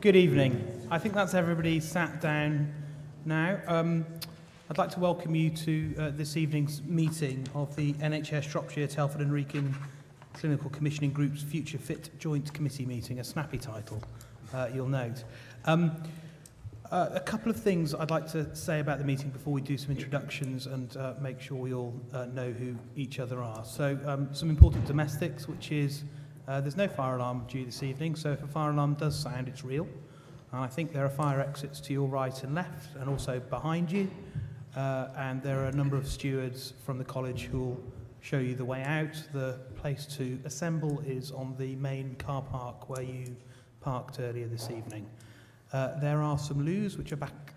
Good evening. I think that's everybody sat down now. I'd like to welcome you to this evening's meeting of the NHS Shropshire, Telford and Wrekin Clinical Commissioning Group's Future Fit Joint Committee meeting, a snappy title, you'll note. A couple of things I'd like to say about the meeting before we do some introductions and make sure we all know who each other are. So some important domestics, which is there's no fire alarm due this evening, so if a fire alarm does sound, it's real. And I think there are fire exits to your right and left and also behind you. And there are a number of stewards from the college who will show you the way out. The place to assemble is on the main car park where you parked earlier this evening. There are some loos which are back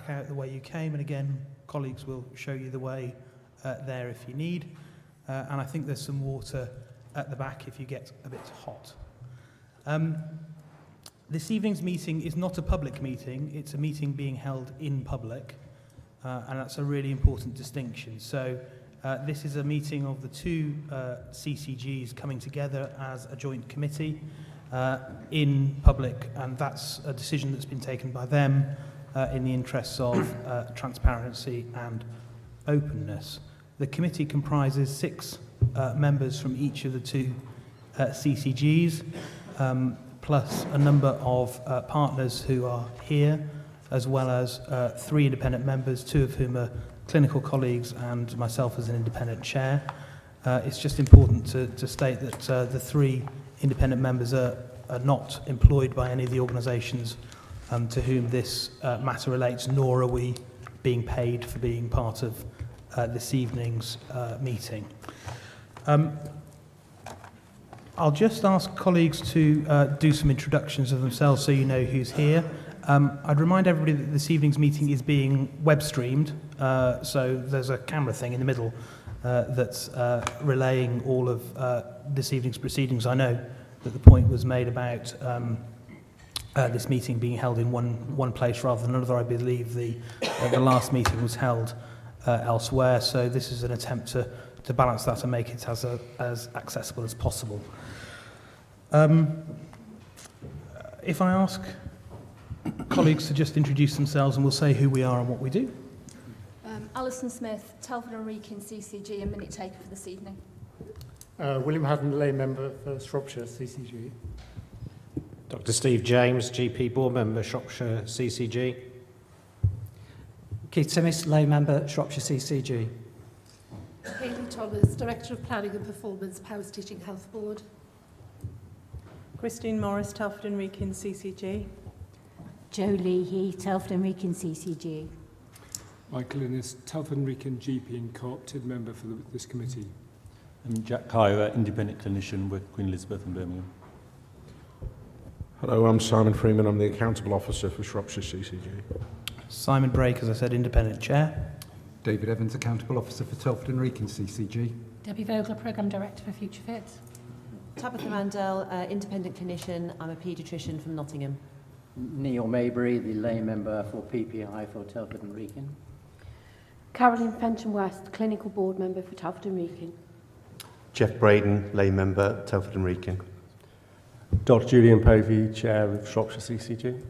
out the way you came, and again, colleagues will show you the way there if you need. And I think there's some water at the back if you get a bit hot. This evening's meeting is not a public meeting, it's a meeting being held in public, and that's a really important distinction. So this is a meeting of the two CCGs coming together as a joint committee in public, and that's a decision that's been taken by them in the interests of transparency and openness. The committee comprises 6 members from each of the two CCGs, plus a number of partners who are here, as well as 3 independent members, 2 of whom are clinical colleagues and myself as an independent chair. It's just important to state that the 3 independent members are not employed by any of the organisations to whom this matter relates, nor are we being paid for being part of this evening's meeting. I'll just ask colleagues to do some introductions of themselves so you know who's here. I'd remind everybody that this evening's meeting is being web streamed, so there's a camera thing in the middle that's relaying all of this evening's proceedings. I know that the point was made about this meeting being held in one place rather than another. I believe the last meeting was held elsewhere, so this is an attempt to balance that and make it as accessible as possible. If I ask colleagues to just introduce themselves, and we'll say who we are and what we do. Alison Smith, Telford and Wrekin CCG, and minute taker for this evening. William Haddon, lay member for Shropshire CCG. Dr. Steve James, GP board member, Shropshire CCG. Keith Timmis, lay member, Shropshire CCG. Hayley Thomas, Director of Planning and Performance, Power Stitching Health Board. Christine Morris, Telford and Wrekin CCG. Jo Leahy, Telford and Wrekin CCG. Michael Innes, Telford and Wrekin GP and co-opted member for this committee. I'm Jack Kyra, independent clinician with Queen Elizabeth in Birmingham. Hello, I'm Simon Freeman. I'm the accountable officer for Shropshire CCG. Simon Brake, as I said, independent chair. David Evans, accountable officer for Telford and Wrekin CCG. Debbie Vogler, programme director for Future Fit. Tabitha Mandel, independent clinician. I'm a paediatrician from Nottingham. Neil Maybury, the lay member for PPI for Telford and Wrekin. Caroline Fenton-West, clinical board member for Telford and Wrekin. Jeff Braden, lay member, Telford and Wrekin. Dr. Julian Povey, chair of Shropshire CCG.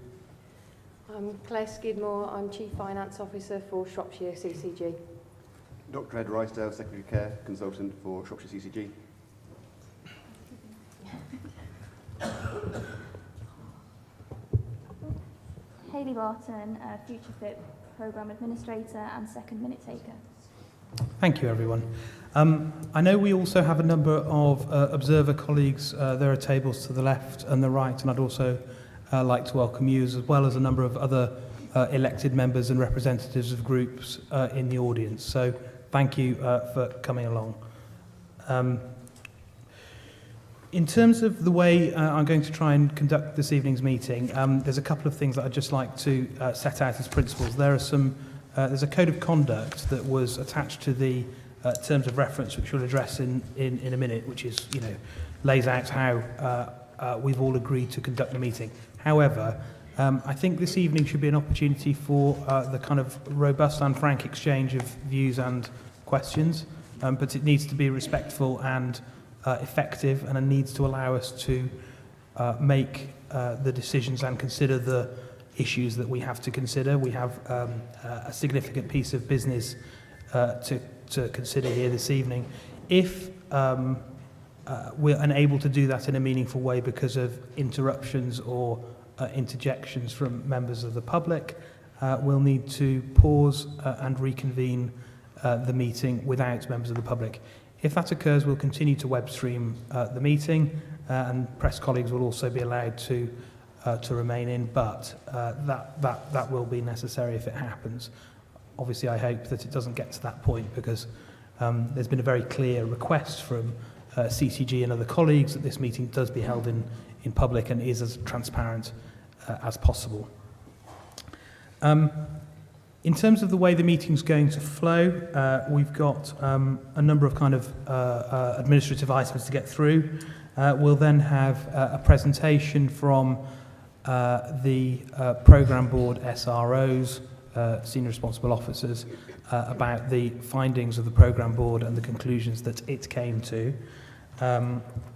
I'm Claire Skidmore, I'm chief finance officer for Shropshire CCG. Dr. Ed Rysdale, secretary care consultant for Shropshire CCG. Hayley Barton, Future Fit programme administrator and second minute taker. Thank you, everyone. I know we also have a number of observer colleagues. There are tables to the left and the right, and I'd also like to welcome you, as well as a number of other elected members and representatives of groups in the audience. So thank you for coming along. In terms of the way I'm going to try and conduct this evening's meeting, there's a couple of things that I'd just like to set out as principles. There's a code of conduct that was attached to the terms of reference, which we'll address in a minute, which is, lays out how we've all agreed to conduct the meeting. However, I think this evening should be an opportunity for the kind of robust and frank exchange of views and questions, but it needs to be respectful and effective, and it needs to allow us to make the decisions and consider the issues that we have to consider. We have a significant piece of business to consider here this evening. If we're unable to do that in a meaningful way because of interruptions or interjections from members of the public, we'll need to pause and reconvene the meeting without members of the public. If that occurs, we'll continue to web stream the meeting, and press colleagues will also be allowed to remain in, but that will be necessary if it happens. Obviously, I hope that it doesn't get to that point, because there's been a very clear request from CCG and other colleagues that this meeting does be held in public and is as transparent as possible. In terms of the way the meeting's going to flow, we've got a number of kind of administrative items to get through. We'll then have a presentation from the Programme Board SROs, Senior Responsible Officers, about the findings of the Programme Board and the conclusions that it came to.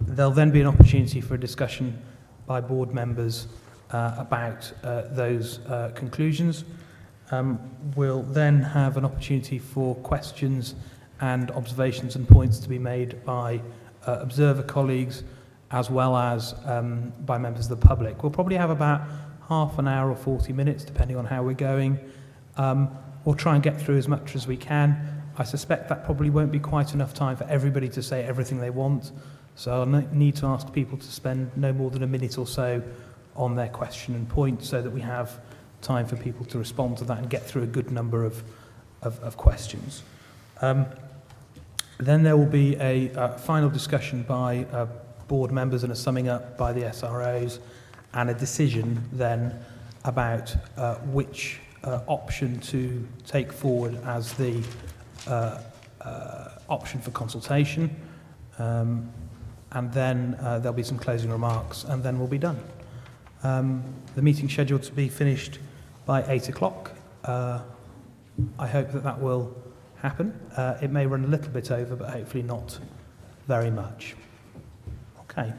There'll then be an opportunity for a discussion by board members about those conclusions. We'll then have an opportunity for questions and observations and points to be made by observer colleagues, as well as by members of the public. We'll probably have about half an hour or 40 minutes, depending on how we're going. We'll try and get through as much as we can. I suspect that probably won't be quite enough time for everybody to say everything they want, so I'll need to ask people to spend no more than a minute or so on their question and point, so that we have time for people to respond to that and get through a good number of questions. Then there will be a final discussion by board members and a summing up by the SROs, and a decision then about which option to take forward as the option for consultation. And then there'll be some closing remarks, and then we'll be done. The meeting's scheduled to be finished by 8 o'clock. I hope that will happen. It may run a little bit over, but hopefully not very much. Okay.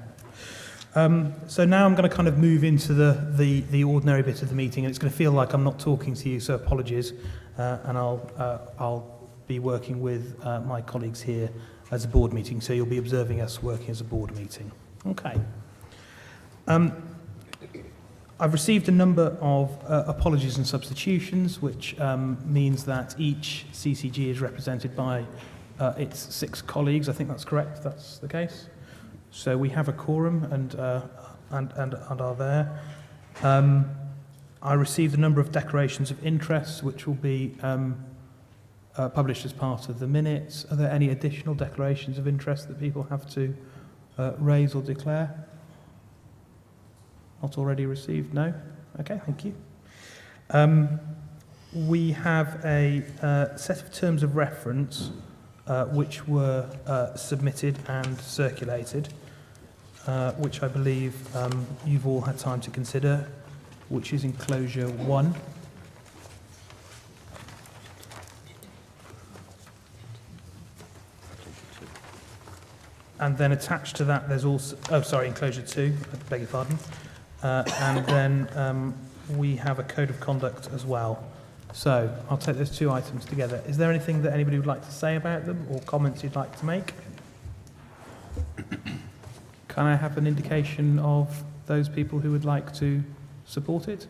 So now I'm going to kind of move into the ordinary bit of the meeting, and it's going to feel like I'm not talking to you, so apologies. And I'll be working with my colleagues here as a board meeting, so you'll be observing us working as a board meeting. Okay. I've received a number of apologies and substitutions, which means that each CCG is represented by its 6 colleagues. I think that's correct. That's the case. So we have a quorum and are there. I received a number of declarations of interest, which will be published as part of the minutes. Are there any additional declarations of interest that people have to raise or declare? Not already received? No? Okay, thank you. We have a set of terms of reference which were submitted and circulated, which I believe you've all had time to consider, which is enclosure 1. And then attached to that, there's also, enclosure 2, I beg your pardon. And then we have a code of conduct as well. So I'll take those 2 items together. Is there anything that anybody would like to say about them, or comments you'd like to make? Can I have an indication of those people who would like to support it?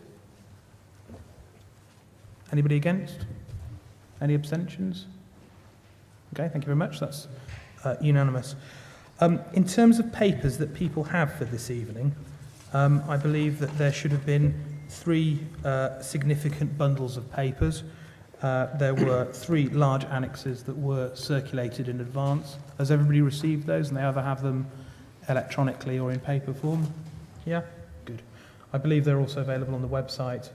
Anybody against? Any abstentions? Okay, thank you very much. That's unanimous. In terms of papers that people have for this evening, I believe that there should have been 3 significant bundles of papers. There were 3 large annexes that were circulated in advance. Has everybody received those, and they either have them electronically or in paper form? Yeah? Good. I believe they're also available on the website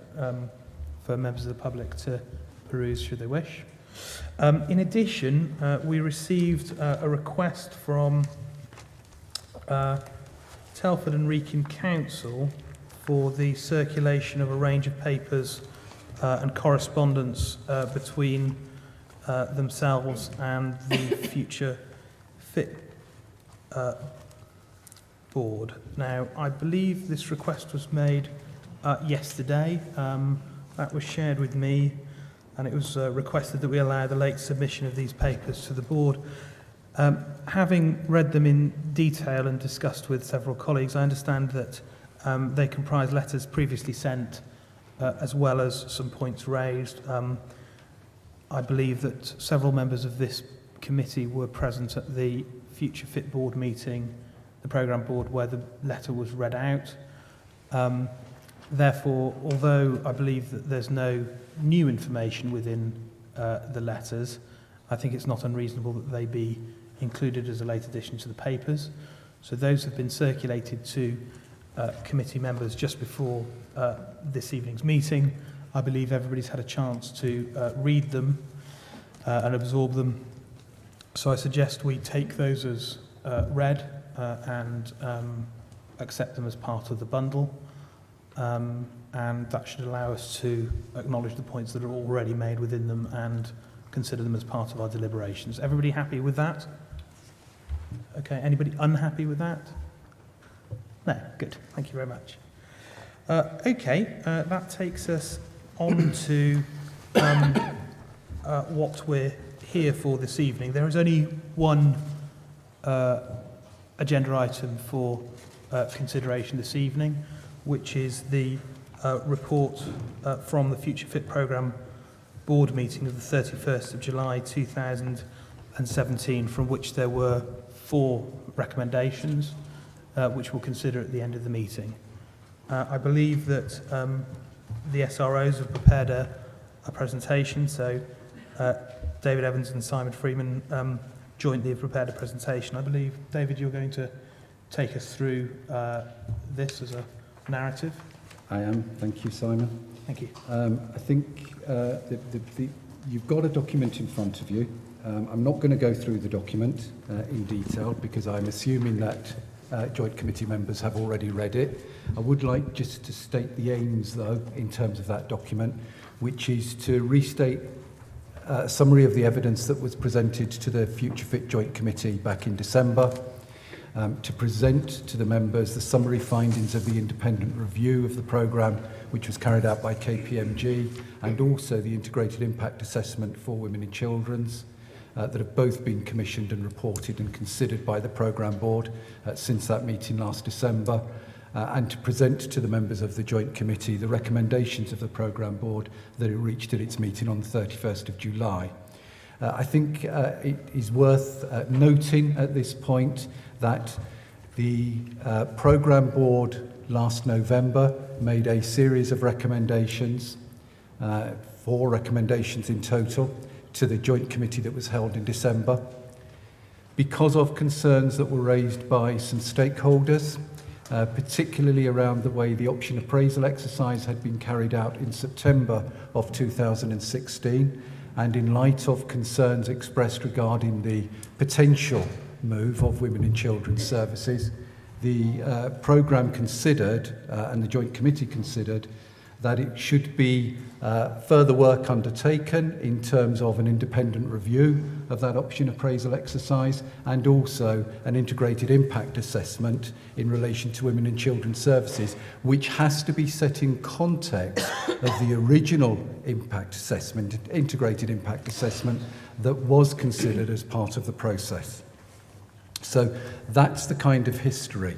for members of the public to peruse should they wish. In addition, we received a request from Telford and Wrekin Council for the circulation of a range of papers and correspondence between themselves and the Future Fit Board. Now, I believe this request was made yesterday. That was shared with me, and it was requested that we allow the late submission of these papers to the Board. Having read them in detail and discussed with several colleagues, I understand that they comprise letters previously sent as well as some points raised. I believe that several members of this committee were present at the Future Fit Board meeting, the programme board, where the letter was read out. Therefore, although I believe that there's no new information within the letters, I think it's not unreasonable that they be included as a late addition to the papers. So those have been circulated to committee members just before this evening's meeting. I believe everybody's had a chance to read them and absorb them. So I suggest we take those as read and accept them as part of the bundle. And that should allow us to acknowledge the points that are already made within them and consider them as part of our deliberations. Everybody happy with that? Okay, anybody unhappy with that? No, good. Thank you very much. That takes us on to what we're here for this evening. There is only one agenda item for consideration this evening, which is the report from the Future Fit Programme Board meeting of the 31st of July 2017, from which there were 4 recommendations, which we'll consider at the end of the meeting. I believe that the SROs have prepared a presentation, so David Evans and Simon Freeman jointly have prepared a presentation. I believe, David, you're going to take us through this as a narrative. I am. Thank you, Simon. Thank you. I think you've got a document in front of you. I'm not going to go through the document in detail because I'm assuming that joint committee members have already read it. I would like just to state the aims, though, in terms of that document, which is to restate a summary of the evidence that was presented to the Future Fit Joint Committee back in December, to present to the members the summary findings of the independent review of the programme, which was carried out by KPMG, and also the integrated impact assessment for women and children's, that have both been commissioned and reported and considered by the programme board since that meeting last December, and to present to the members of the joint committee the recommendations of the programme board that it reached at its meeting on the 31st of July. I think it is worth noting at this point that the programme board last November made a series of recommendations, 4 recommendations in total, to the joint committee that was held in December. Because of concerns that were raised by some stakeholders, particularly around the way the option appraisal exercise had been carried out in September of 2016, and in light of concerns expressed regarding the potential move of women and children's services, the programme considered, and the joint committee considered, that it should be further work undertaken in terms of an independent review of that option appraisal exercise, and also an integrated impact assessment in relation to women and children's services, which has to be set in context of the original impact assessment, integrated impact assessment, that was considered as part of the process. So that's the kind of history.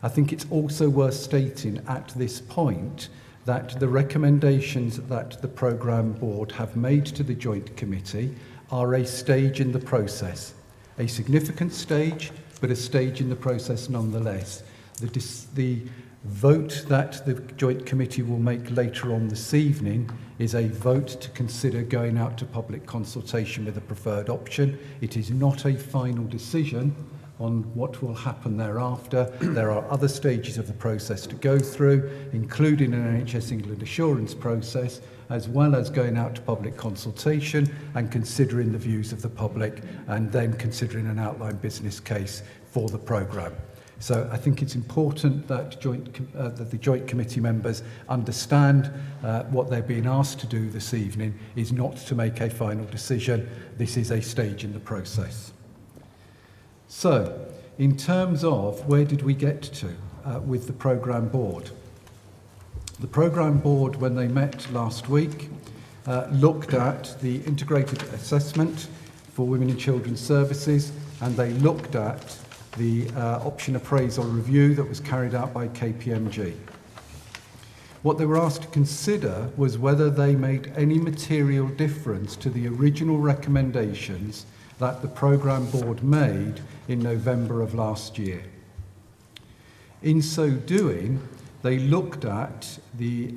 I think it's also worth stating at this point that the recommendations that the programme board have made to the joint committee are a stage in the process, a significant stage, but a stage in the process nonetheless. The vote that the joint committee will make later on this evening is a vote to consider going out to public consultation with a preferred option. It is not a final decision on what will happen thereafter. There are other stages of the process to go through, including an NHS England assurance process, as well as going out to public consultation and considering the views of the public, and then considering an outline business case for the programme. So I think it's important that the joint committee members understand what they're being asked to do this evening is not to make a final decision. This is a stage in the process. So, in terms of where did we get to with the programme board. The programme board, when they met last week, looked at the integrated assessment for women and children's services, and they looked at the option appraisal review that was carried out by KPMG. What they were asked to consider was whether they made any material difference to the original recommendations that the programme board made in November of last year. In so doing, they looked at the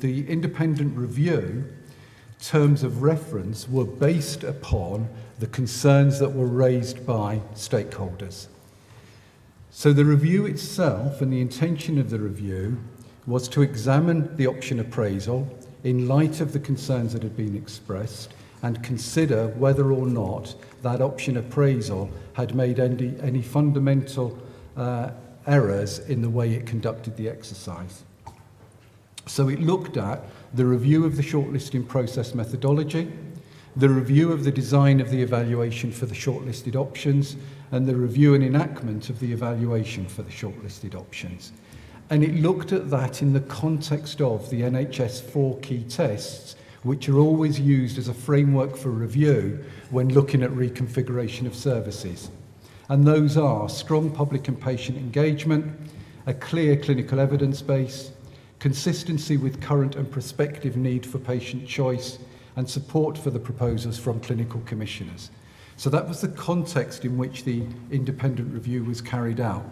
independent review. Terms of reference were based upon the concerns that were raised by stakeholders. So the review itself and the intention of the review was to examine the option appraisal in light of the concerns that had been expressed and consider whether or not that option appraisal had made any fundamental errors in the way it conducted the exercise. So it looked at the review of the shortlisting process methodology, the review of the design of the evaluation for the shortlisted options, and the review and enactment of the evaluation for the shortlisted options. And it looked at that in the context of the NHS 4 key tests, which are always used as a framework for review when looking at reconfiguration of services. And those are strong public and patient engagement, a clear clinical evidence base, consistency with current and prospective need for patient choice, and support for the proposals from clinical commissioners. So that was the context in which the independent review was carried out.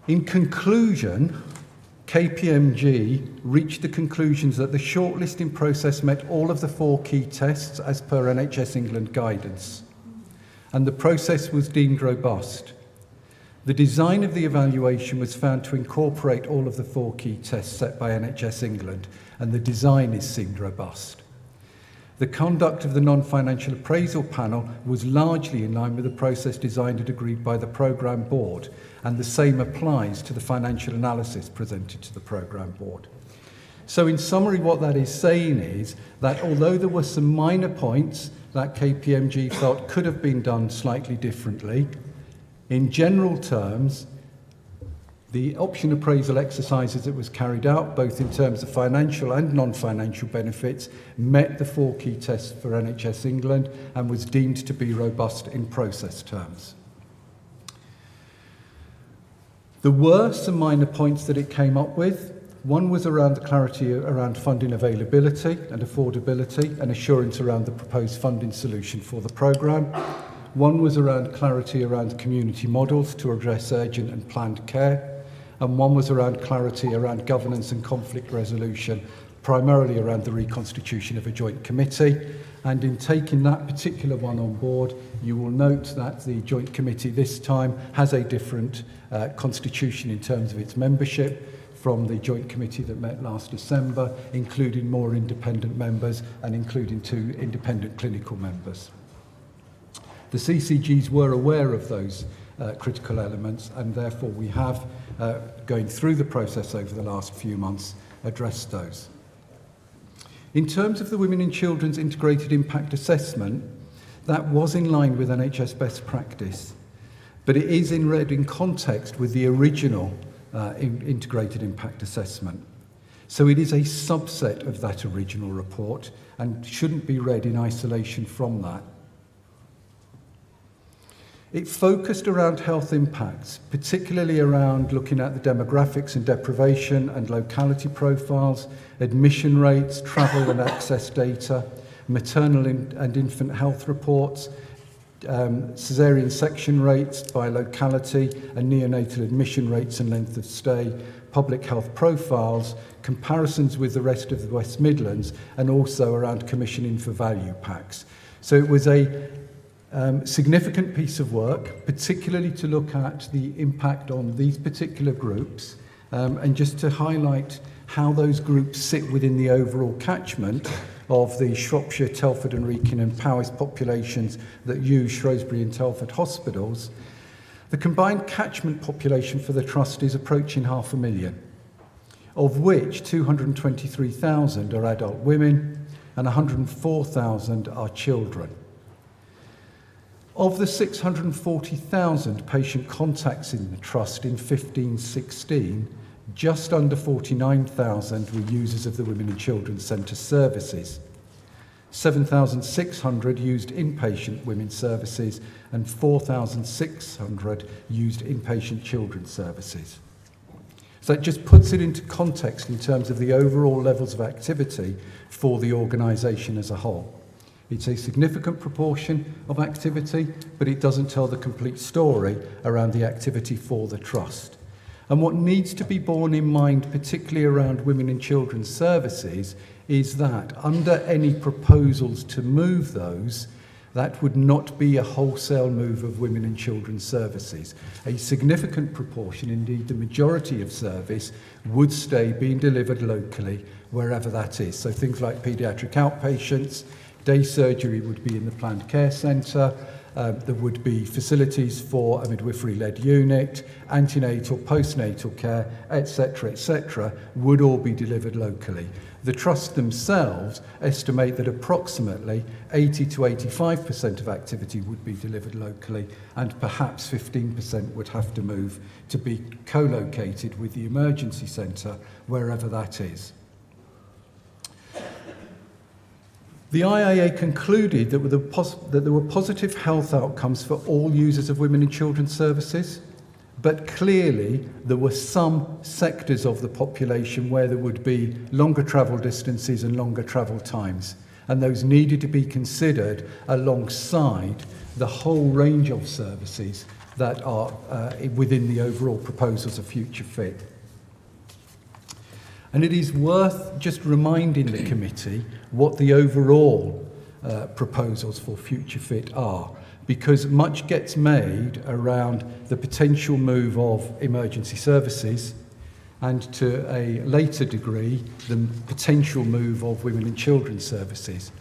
In conclusion, KPMG reached the conclusions that the shortlisting process met all of the 4 key tests as per NHS England guidance, and the process was deemed robust. The design of the evaluation was found to incorporate all of the 4 key tests set by NHS England, and the design is deemed robust. The conduct of the non-financial appraisal panel was largely in line with the process designed and agreed by the programme board, and the same applies to the financial analysis presented to the programme board. So in summary, what that is saying is that although there were some minor points that KPMG felt could have been done slightly differently, in general terms, the option appraisal exercises that was carried out, both in terms of financial and non-financial benefits, met the 4 key tests for NHS England and was deemed to be robust in process terms. There were some minor points that it came up with. One was around the clarity around funding availability and affordability and assurance around the proposed funding solution for the programme. One was around clarity around community models to address urgent and planned care. And one was around clarity around governance and conflict resolution, primarily around the reconstitution of a joint committee. And in taking that particular one on board, you will note that the joint committee this time has a different constitution in terms of its membership from the joint committee that met last December, including more independent members and including 2 independent clinical members. The CCGs were aware of those critical elements, and therefore we have, going through the process over the last few months, addressed those. In terms of the Women and Children's Integrated Impact Assessment, that was in line with NHS best practice, but it is read in context with the original Integrated Impact Assessment. So it is a subset of that original report and shouldn't be read in isolation from that. It focused around health impacts, particularly around looking at the demographics and deprivation and locality profiles, admission rates, travel and access data, maternal and infant health reports, caesarean section rates by locality and neonatal admission rates and length of stay, public health profiles, comparisons with the rest of the West Midlands, and also around commissioning for value packs. So it was a significant piece of work, particularly to look at the impact on these particular groups, and just to highlight how those groups sit within the overall catchment of the Shropshire, Telford and Wrekin and Powys populations that use Shrewsbury and Telford hospitals. The combined catchment population for the Trust is approaching 500,000, of which 223,000 are adult women and 104,000 are children. Of the 640,000 patient contacts in the Trust in 15-16, just under 49,000 were users of the Women and Children's Centre services. 7,600 used inpatient women's services and 4,600 used inpatient children's services. So it just puts it into context in terms of the overall levels of activity for the organisation as a whole. It's a significant proportion of activity, but it doesn't tell the complete story around the activity for the Trust. And what needs to be borne in mind, particularly around women and children's services, is that under any proposals to move those, that would not be a wholesale move of women and children's services. A significant proportion, indeed the majority of service, would stay being delivered locally, wherever that is. So things like paediatric outpatients, day surgery would be in the planned care centre, there would be facilities for a midwifery-led unit, antenatal, postnatal care, etc., would all be delivered locally. The Trust themselves estimate that approximately 80 to 85% of activity would be delivered locally, and perhaps 15% would have to move to be co-located with the emergency centre, wherever that is. The IIA concluded that there were positive health outcomes for all users of women and children's services, but clearly there were some sectors of the population where there would be longer travel distances and longer travel times, and those needed to be considered alongside the whole range of services that are within the overall proposals of Future Fit. And it is worth just reminding the committee what the overall proposals for Future Fit are, because much gets made around the potential move of emergency services and to a later degree the potential move of women and children's services.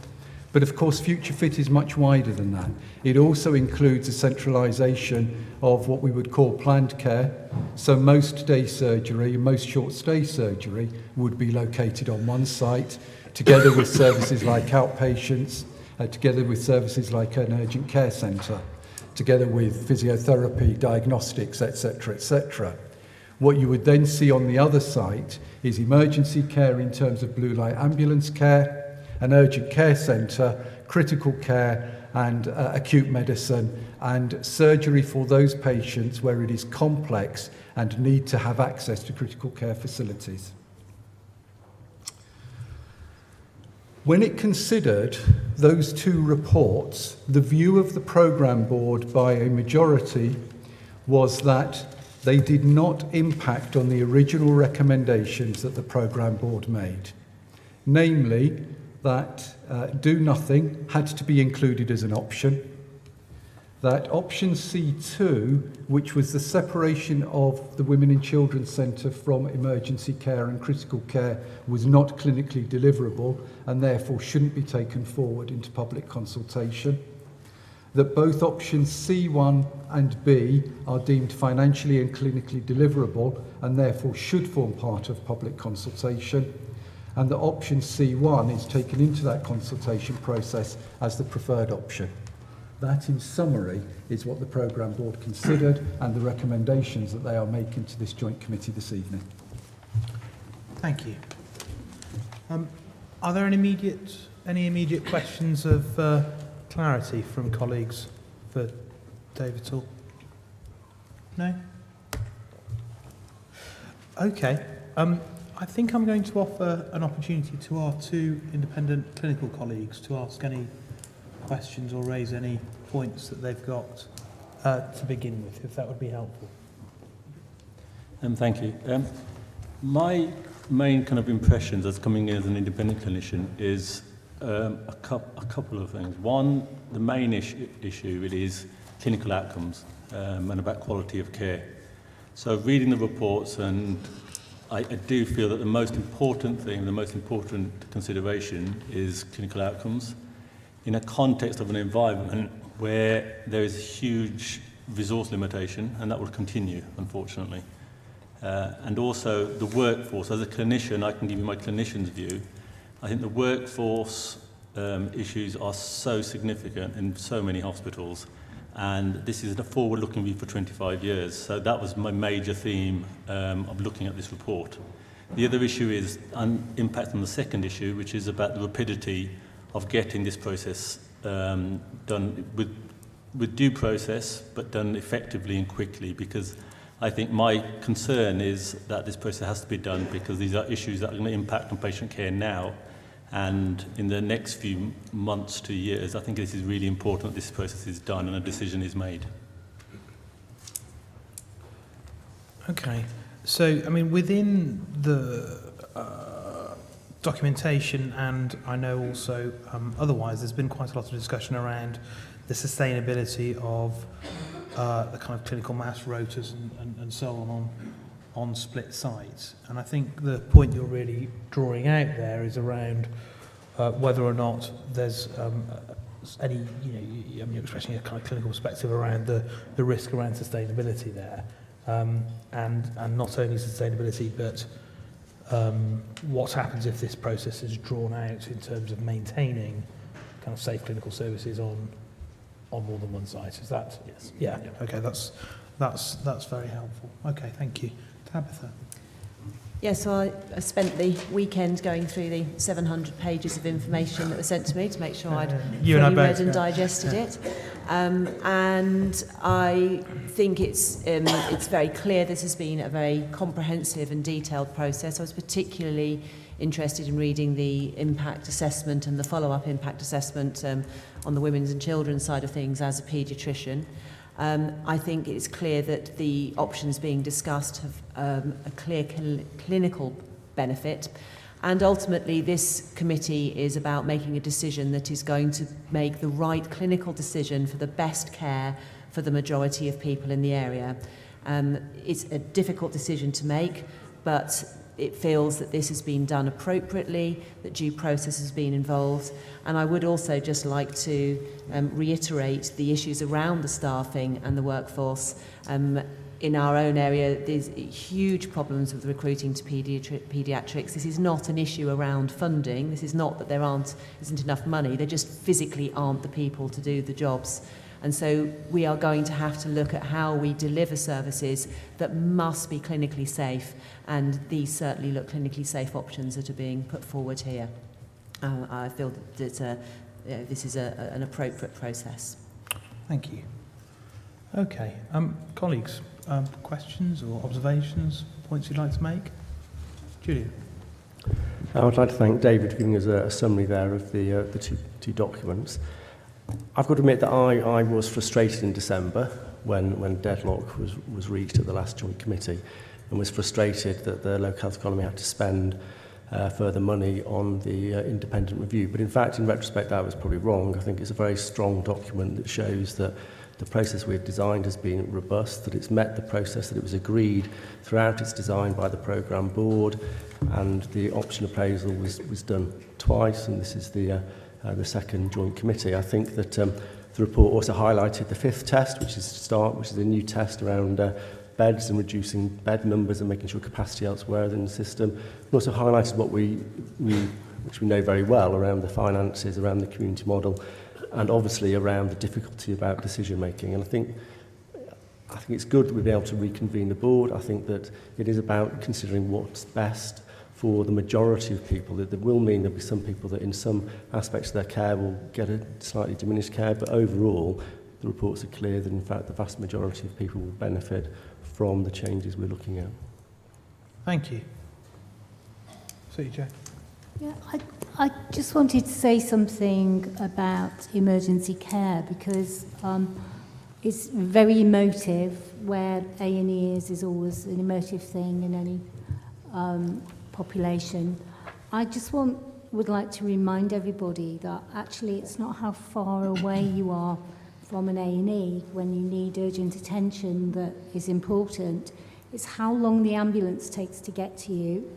But of course Future Fit is much wider than that. It also includes a centralisation of what we would call planned care. So most day surgery, most short stay surgery would be located on one site, together with services like outpatients, together with services like an urgent care centre, together with physiotherapy, diagnostics, etc. What you would then see on the other site is emergency care in terms of blue light ambulance care, an urgent care centre, critical care and acute medicine, and surgery for those patients where it is complex and need to have access to critical care facilities. When it considered those two reports, the view of the programme board by a majority was that they did not impact on the original recommendations that the programme board made. Namely, that do nothing had to be included as an option, that option C2, which was the separation of the Women and Children's Centre from emergency care and critical care, was not clinically deliverable and therefore shouldn't be taken forward into public consultation, that both options C1 and B are deemed financially and clinically deliverable and therefore should form part of public consultation, and that option C1 is taken into that consultation process as the preferred option. That, in summary, is what the programme board considered and the recommendations that they are making to this joint committee this evening. Thank you. Are there any immediate questions of clarity from colleagues for David at all? No? Okay. I think I'm going to offer an opportunity to our two independent clinical colleagues to ask any questions or raise any points that they've got to begin with, if that would be helpful. Thank you. My main kind of impressions as coming in as an independent clinician is a couple of things. One, the main issue it is clinical outcomes and about quality of care. So reading the reports, and I do feel that the most important thing, the most important consideration is clinical outcomes in a context of an environment where there is a huge resource limitation, and that will continue, unfortunately. And also the workforce. As a clinician, I can give you my clinician's view. I think the workforce issues are so significant in so many hospitals, And this is a forward-looking view for 25 years. So that was my major theme of looking at this report. The other issue is impact on the second issue, which is about the rapidity of getting this process done with due process, but done effectively and quickly, because I think my concern is that this process has to be done because these are issues that are going to impact on patient care now, and in the next few months to years. I think this is really important that this process is done and a decision is made. Okay, so I mean within the documentation, and I know also otherwise, there's been quite a lot of discussion around the sustainability of the kind of clinical mass rotas and so on split sites. And I think the point you're really drawing out there is around whether or not there's any, you're expressing a kind of clinical perspective around the risk around sustainability there. And not only sustainability, but what happens if this process is drawn out in terms of maintaining kind of safe clinical services on more than one site. Is that? Yes. Yeah. Okay. That's very helpful. Okay. Thank you. Tabitha. Yes, so I spent the weekend going through the 700 pages of information that was sent to me to make sure I'd fully read and digested it. And I think it's very clear this has been a very comprehensive and detailed process. I was particularly interested in reading the impact assessment and the follow-up impact assessment on the women's and children's side of things as a paediatrician. I think it's clear that the options being discussed have a clear clinical benefit, and ultimately this committee is about making a decision that is going to make the right clinical decision for the best care for the majority of people in the area. It's a difficult decision to make, but it feels that this has been done appropriately, that due process has been involved. And I would also just like to reiterate the issues around the staffing and the workforce. In our own area, there's huge problems with recruiting to paediatrics. This is not an issue around funding. This is not that there isn't enough money. There just physically aren't the people to do the jobs. And so we are going to have to look at how we deliver services that must be clinically safe, and these certainly look clinically safe options that are being put forward here. I feel that this is an appropriate process. Thank you. Okay, colleagues, questions or observations, points you'd like to make? Julian. I would like to thank David for giving us a summary there of the two documents. I've got to admit that I was frustrated in December when deadlock was reached at the last joint committee, and was frustrated that the local health economy had to spend further money on the independent review. But in fact, in retrospect, that was probably wrong. I think it's a very strong document that shows that the process we've designed has been robust, that it's met the process that it was agreed throughout its design by the programme board, and the option appraisal was done twice, and this is the second joint committee. I think that the report also highlighted the fifth test, which is a new test around beds and reducing bed numbers and making sure capacity elsewhere in the system. And also highlighted what which we know very well around the finances, around the community model, and obviously around the difficulty about decision making. And I think it's good that we'll be able to reconvene the board. I think that it is about considering what's best for the majority of people. That will mean there'll be some people that in some aspects of their care will get a slightly diminished care, but overall the reports are clear that in fact the vast majority of people will benefit from the changes we're looking at. Thank you. CJ. Yeah, I just wanted to say something about emergency care, because it's very emotive, where A&E is always an emotive thing in any population. I just would like to remind everybody that actually it's not how far away you are from an A&E when you need urgent attention that is important. It's how long the ambulance takes to get to you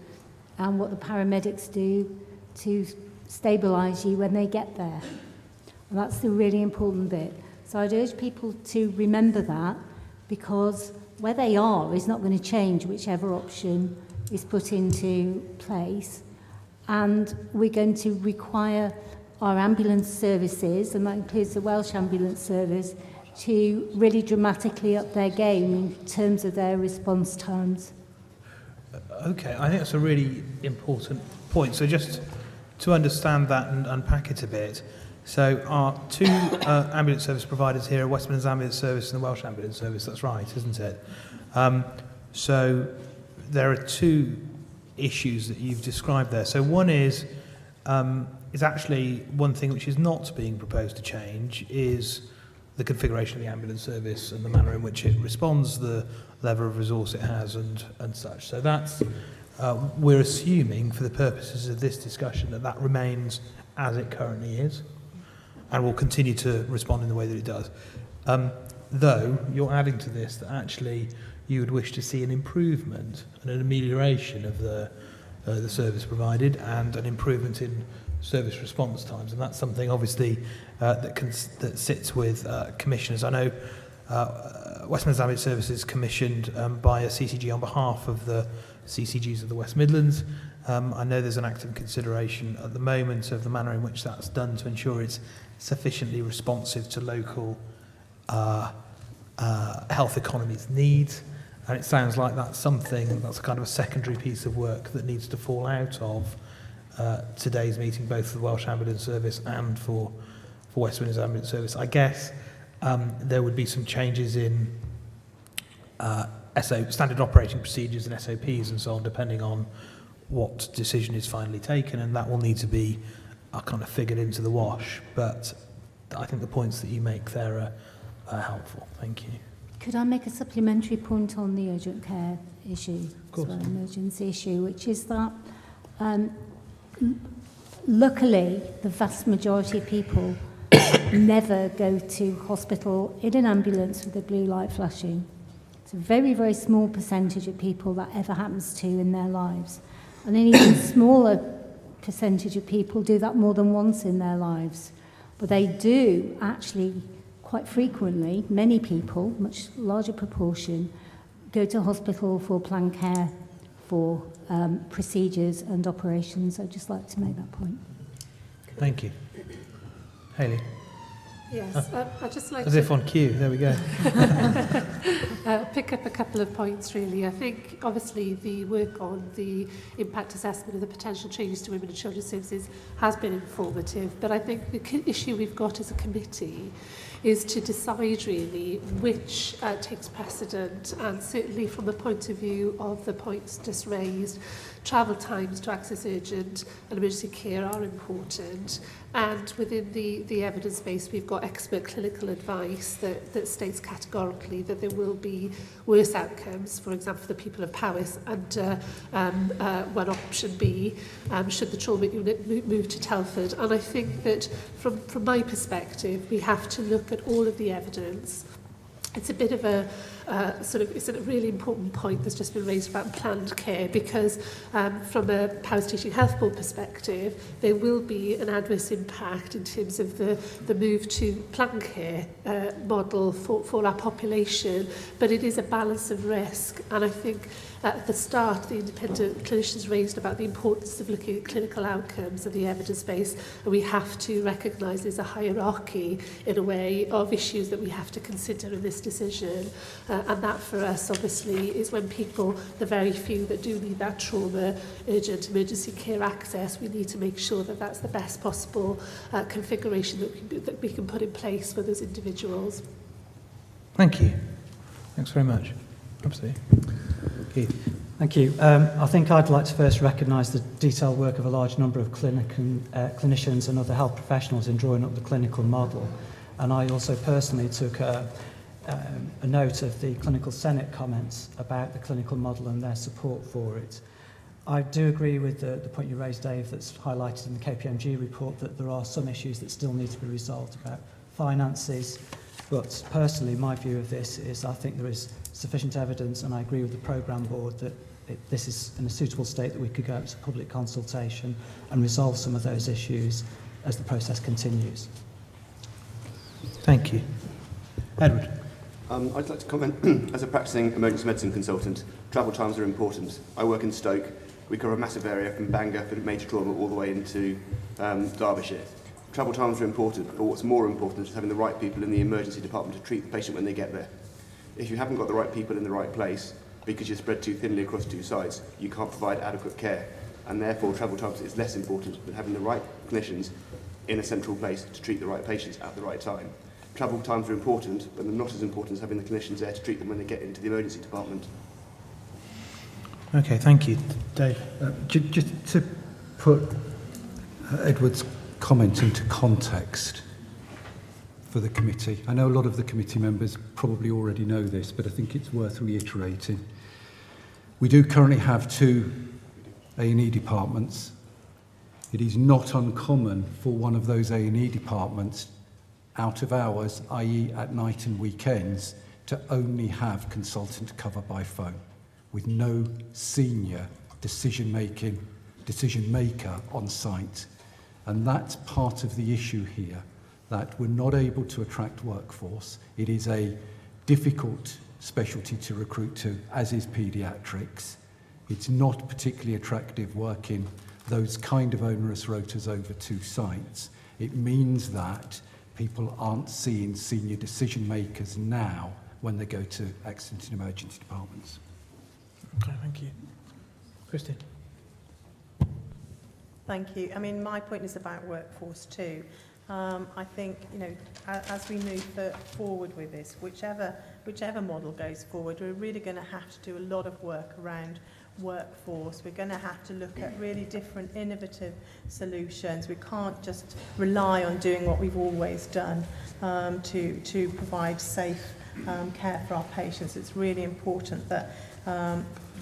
and what the paramedics do to stabilise you when they get there. And that's the really important bit. So I'd urge people to remember that, because where they are is not going to change whichever option is put into place. And we're going to require our ambulance services, and that includes the Welsh Ambulance Service, to really dramatically up their game in terms of their response times? Okay, I think that's a really important point. So just to understand that and unpack it a bit, so our two ambulance service providers here are West Midlands Ambulance Service and the Welsh Ambulance Service. That's right, isn't it? So there are two issues that you've described there. So one is actually one thing which is not being proposed to change is the configuration of the ambulance service and the manner in which it responds, the level of resource it has and such. So that's, we're assuming for the purposes of this discussion that that remains as it currently is and will continue to respond in the way that it does. Though you're adding to this that actually you would wish to see an improvement and an amelioration of the service provided and an improvement in service response times, and that's something obviously that sits with commissioners. I know West Midlands Ambulance Services commissioned by a CCG on behalf of the CCGs of the West Midlands. I know there's an active consideration at the moment of the manner in which that's done to ensure it's sufficiently responsive to local health economy's needs. And it sounds like that's something, that's kind of a secondary piece of work that needs to fall out of today's meeting, both for the Welsh Ambulance Service and for West Midlands Ambulance Service. I guess there would be some changes in standard operating procedures and SOPs and so on, depending on what decision is finally taken, and that will need to be kind of figured into the wash. But I think the points that you make there are helpful. Thank you. Could I make a supplementary point on the urgent care issue, as well, emergency issue, which is that luckily the vast majority of people never go to hospital in an ambulance with a blue light flashing. It's a very, very small percentage of people that ever happens to in their lives. And an even smaller percentage of people do that more than once in their lives. But they do actually quite frequently, many people, much larger proportion, go to hospital for planned care, for procedures and operations. I'd just like to make that point. Thank you. Hayley. Yes, I'd just like As if on cue, there we go. I'll pick up a couple of points really. I think obviously the work on the impact assessment of the potential changes to women and children's services has been informative, but I think the issue we've got as a committee is to decide really which takes precedent, and certainly from the point of view of the points just raised, travel times to access urgent and emergency care are important, and within the evidence base we've got expert clinical advice that states categorically that there will be worse outcomes, for example for the people of Powys, and one option B should the trauma unit move to Telford. And I think that from my perspective we have to look at all of the evidence. It's a bit of a it's a really important point that's just been raised about planned care, because from a Powys Teaching Health Board perspective there will be an adverse impact in terms of the move to planned care model for our population, but it is a balance of risk. And I think at the start the independent clinicians raised about the importance of looking at clinical outcomes and the evidence base, and we have to recognise there's a hierarchy in a way of issues that we have to consider in this decision. And that for us obviously is when people, the very few that do need that trauma, urgent emergency care access, we need to make sure that that's the best possible configuration that we can put in place for those individuals. Thank you. Thanks very much. Absolutely. Keith. Thank you. I think I'd like to first recognise the detailed work of a large number of clinicians and other health professionals in drawing up the clinical model. And I also personally took a note of the Clinical Senate comments about the clinical model and their support for it. I do agree with the point you raised, Dave, that's highlighted in the KPMG report, that there are some issues that still need to be resolved about finances. But personally, my view of this is I think there is sufficient evidence, and I agree with the programme board, that this is in a suitable state that we could go out to public consultation and resolve some of those issues as the process continues. Thank you. Edward. I'd like to comment, as a practising emergency medicine consultant, travel times are important. I work in Stoke. We cover a massive area from Bangor for major trauma all the way into Derbyshire. Travel times are important, but what's more important is having the right people in the emergency department to treat the patient when they get there. If you haven't got the right people in the right place, because you're spread too thinly across two sites, you can't provide adequate care. And therefore, travel times is less important than having the right clinicians in a central place to treat the right patients at the right time. Travel times are important, but they're not as important as having the clinicians there to treat them when they get into the emergency department. Okay, thank you. Dave? Just to put Edward's comment into context for the committee. I know a lot of the committee members probably already know this, but I think it's worth reiterating. We do currently have 2 A&E departments. It is not uncommon for one of those A&E departments out of hours, i.e. at night and weekends, to only have consultant cover by phone with no senior decision maker on site. And that's part of the issue here, that we're not able to attract workforce. It is a difficult specialty to recruit to, as is paediatrics. It's not particularly attractive working those kind of onerous rotas over 2 sites. It means that people aren't seeing senior decision makers now when they go to accident and emergency departments. Okay, thank you. Christine? Thank you. I mean, my point is about workforce too. I think, you know, as we move forward with this, whichever model goes forward, we're really going to have to do a lot of work around workforce. We're going to have to look at really different innovative solutions. We can't just rely on doing what we've always done to provide safe care for our patients. It's really important that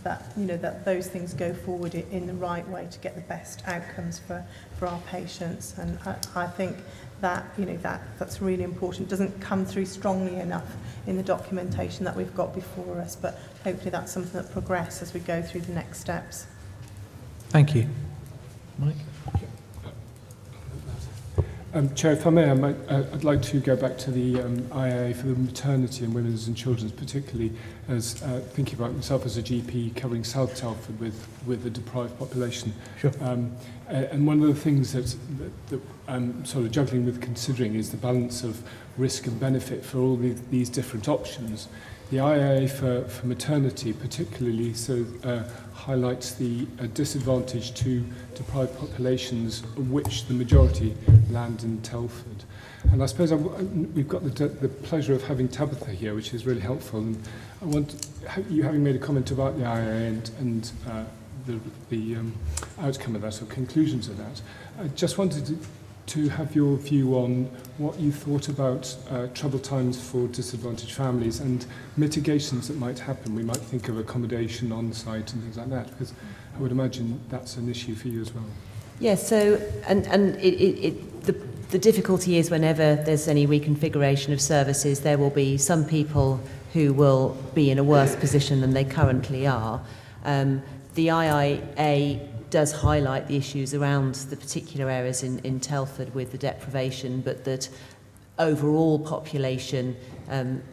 that those things go forward in the right way to get the best outcomes for our patients. And I think that that's really important. It doesn't come through strongly enough in the documentation that we've got before us, but hopefully that's something that progresses as we go through the next steps. Thank you. Mike? Chair, if I may, I'd like to go back to the IAA for the maternity and women's and children's, particularly as thinking about myself as a GP covering South Telford with the deprived population. Sure. And one of the things that I'm sort of juggling with considering is the balance of risk and benefit for all these different options. The IAA for maternity particularly highlights the disadvantage to deprived populations, of which the majority land in Telford. And I suppose we've got the pleasure of having Tabitha here, which is really helpful. And I want you, having made a comment about the IAA and the outcome of that, or conclusions of that, I just wanted to have your view on what you thought about travel times for disadvantaged families and mitigations that might happen. We might think of accommodation on site and things like that, because I would imagine that's an issue for you as well. Yes, so the difficulty is whenever there's any reconfiguration of services, there will be some people who will be in a worse position than they currently are. The IIA does highlight the issues around the particular areas in Telford with the deprivation, but that overall population,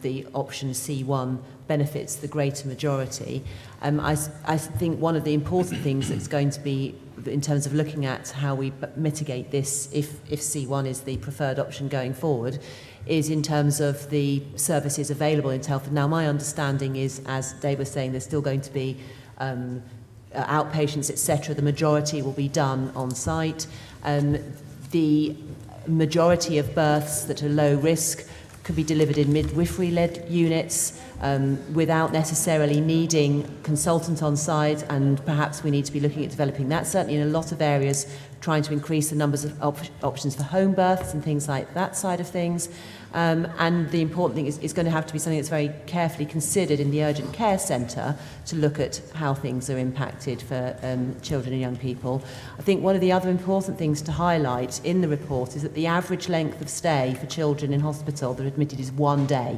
the option C1 benefits the greater majority. I think one of the important things that's going to be, in terms of looking at how we mitigate this, if C1 is the preferred option going forward, is in terms of the services available in Telford. Now, my understanding is, as Dave was saying, there's still going to be outpatients, etc. The majority will be done on site. The majority of births that are low risk could be delivered in midwifery-led units without necessarily needing consultant on site, and perhaps we need to be looking at developing that. Certainly in a lot of areas, trying to increase the numbers of options for home births and things like that side of things. And the important thing is going to have to be something that's very carefully considered in the urgent care centre to look at how things are impacted for children and young people. I think one of the other important things to highlight in the report is that the average length of stay for children in hospital that are admitted is 1 day.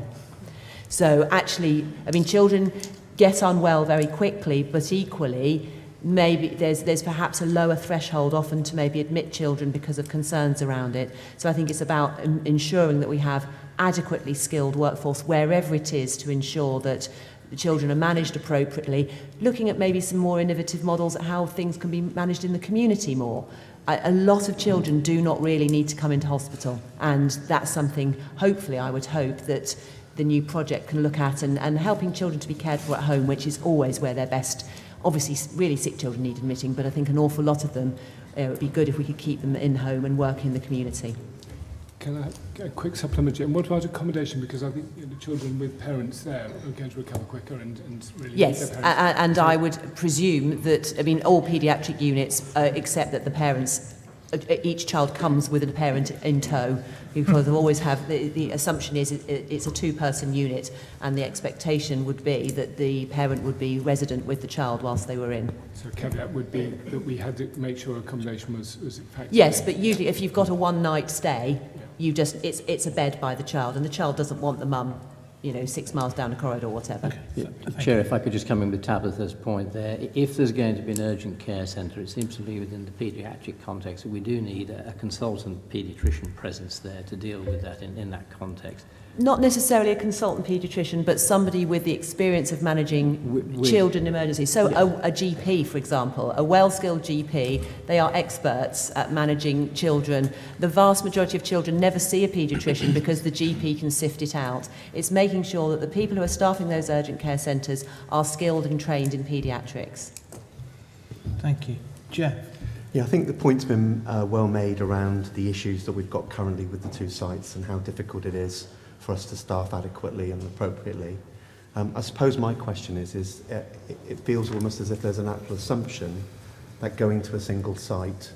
So actually, I mean, children get unwell very quickly, but equally, maybe there's perhaps a lower threshold often to maybe admit children because of concerns around it. So I think it's about ensuring that we have adequately skilled workforce wherever it is to ensure that the children are managed appropriately, looking at maybe some more innovative models at how things can be managed in the community more. a lot of children do not really need to come into hospital, and that's something, hopefully, I would hope that the new project can look at, and helping children to be cared for at home, which is always where they're best. Obviously, really sick children need admitting, but I think an awful lot of them, it would be good if we could keep them in home and work in the community. Can I get a quick supplementary? And what about accommodation? Because I think the children with parents there are going to recover quicker and really yes, need their parents. and I would presume that, I mean, all paediatric units, except that the parents, each child comes with a parent in tow, because they'll always have, the assumption is it's a two-person unit, and the expectation would be that the parent would be resident with the child whilst they were in. So a caveat would be that we had to make sure accommodation was factored. Yes, but usually if you've got a one-night stay, you just, it's a bed by the child, and the child doesn't want the mum, you know, 6 miles down a corridor or whatever. Yeah, Chair, if I could just come in with Tabitha's point there. If there's going to be an urgent care centre, it seems to me within the paediatric context that we do need a consultant paediatrician presence there to deal with that in that context. Not necessarily a consultant paediatrician, but somebody with the experience of managing children in emergency. So a GP, for example, a well-skilled GP, they are experts at managing children. The vast majority of children never see a paediatrician because the GP can sift it out. It's making sure that the people who are staffing those urgent care centres are skilled and trained in paediatrics. Thank you. Jeff? Yeah, I think the point's been well made around the issues that we've got currently with the two sites and how difficult it is for us to staff adequately and appropriately. I suppose my question is it feels almost as if there's an actual assumption that going to a single site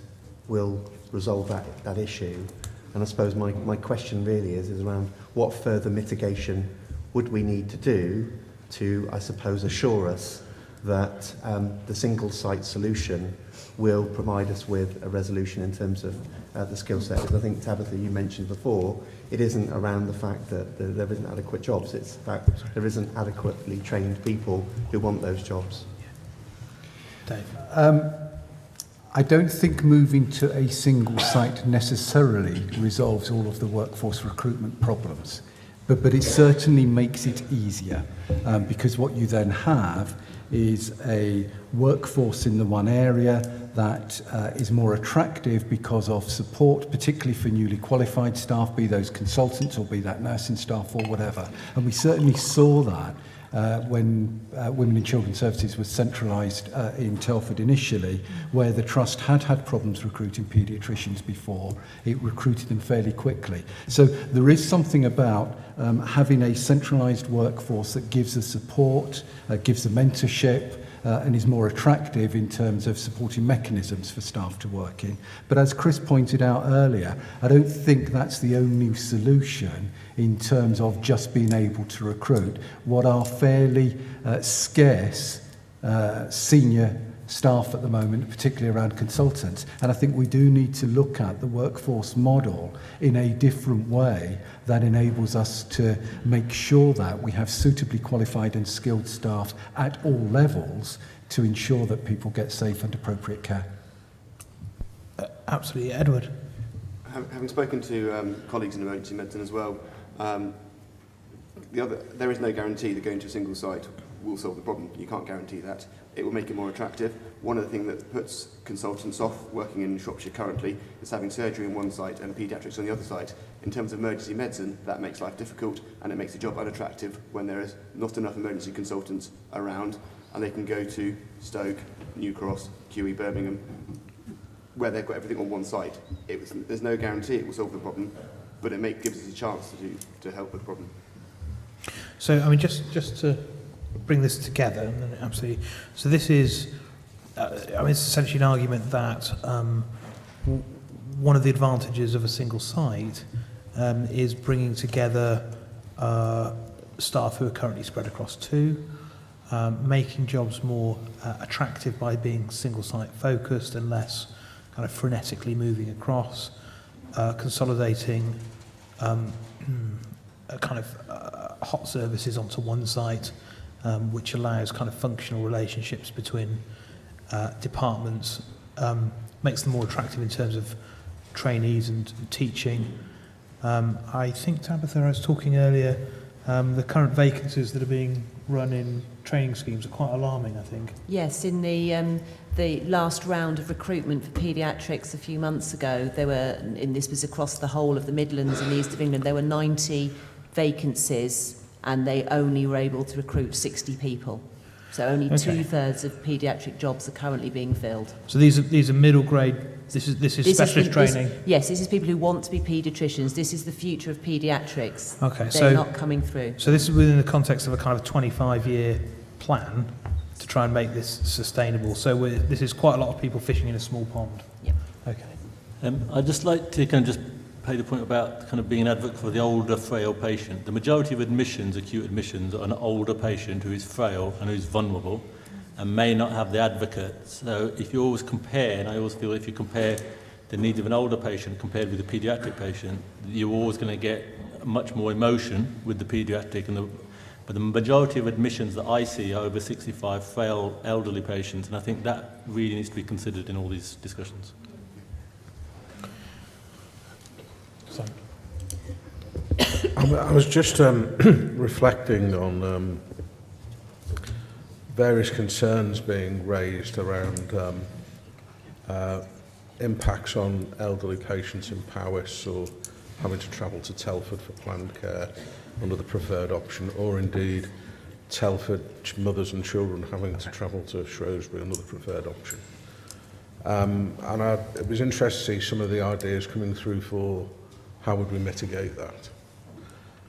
will resolve that issue. And I suppose my question really is around what further mitigation would we need to do to, I suppose, assure us that the single site solution will provide us with a resolution in terms of the skill set. Because I think, Tabitha, you mentioned before, it isn't around the fact that there isn't adequate jobs, it's the fact that there isn't adequately trained people who want those jobs. Dave? I don't think moving to a single site necessarily resolves all of the workforce recruitment problems, but it certainly makes it easier, because what you then have is a workforce in the one area that is more attractive because of support, particularly for newly qualified staff, be those consultants or be that nursing staff or whatever. And we certainly saw that when Women in Children's Services was centralised in Telford initially, where the Trust had problems recruiting paediatricians before. It recruited them fairly quickly. So there is something about having a centralised workforce that gives the support, gives the mentorship, and is more attractive in terms of supporting mechanisms for staff to work in. But as Chris pointed out earlier, I don't think that's the only solution in terms of just being able to recruit what are fairly scarce senior staff at the moment, particularly around consultants. And I think we do need to look at the workforce model in a different way that enables us to make sure that we have suitably qualified and skilled staff at all levels to ensure that people get safe and appropriate care. Absolutely. Edward? Having spoken to colleagues in emergency medicine as well, there is no guarantee that going to a single site will solve the problem. You can't guarantee that. It will make it more attractive. One of the things that puts consultants off working in Shropshire currently is having surgery on one site and paediatrics on the other site. In terms of emergency medicine, that makes life difficult and it makes the job unattractive when there is not enough emergency consultants around and they can go to Stoke, New Cross, QE, Birmingham, where they've got everything on one site. There's no guarantee it will solve the problem, but it gives us a chance to help with the problem. So, I mean, just to bring this together, and then absolutely. So this is, I mean, it's essentially an argument that one of the advantages of a single site is bringing together staff who are currently spread across two, making jobs more attractive by being single site focused and less kind of frenetically moving across, consolidating kind of hot services onto one site, which allows kind of functional relationships between departments, makes them more attractive in terms of trainees and teaching. I think, Tabitha, I was talking earlier, the current vacancies that are being run in training schemes are quite alarming, I think. Yes, in the last round of recruitment for paediatrics a few months ago, there were, and this was across the whole of the Midlands and the East of England, there were 90 vacancies and they only were able to recruit 60 people. So only two-thirds of paediatric jobs are currently being filled. So these are middle grade. This is specialist training. Yes, this is people who want to be paediatricians. This is the future of paediatrics. Okay, they're not coming through. So this is within the context of a kind of 25-year plan to try and make this sustainable. So this is quite a lot of people fishing in a small pond. Yep. Okay. I'd just like to kind of just pay the point about kind of being an advocate for the older, frail patient. The majority of admissions, acute admissions, are an older patient who is frail and who's vulnerable and may not have the advocate. So if you always compare, and I always feel if you compare the needs of an older patient compared with a paediatric patient, you're always going to get much more emotion with the paediatric. But the majority of admissions that I see are over 65, frail, elderly patients, and I think that really needs to be considered in all these discussions. I was just reflecting on various concerns being raised around impacts on elderly patients in Powys or having to travel to Telford for planned care under the preferred option, or indeed Telford mothers and children having to travel to Shrewsbury under the preferred option. It was interesting to see some of the ideas coming through for how would we mitigate that.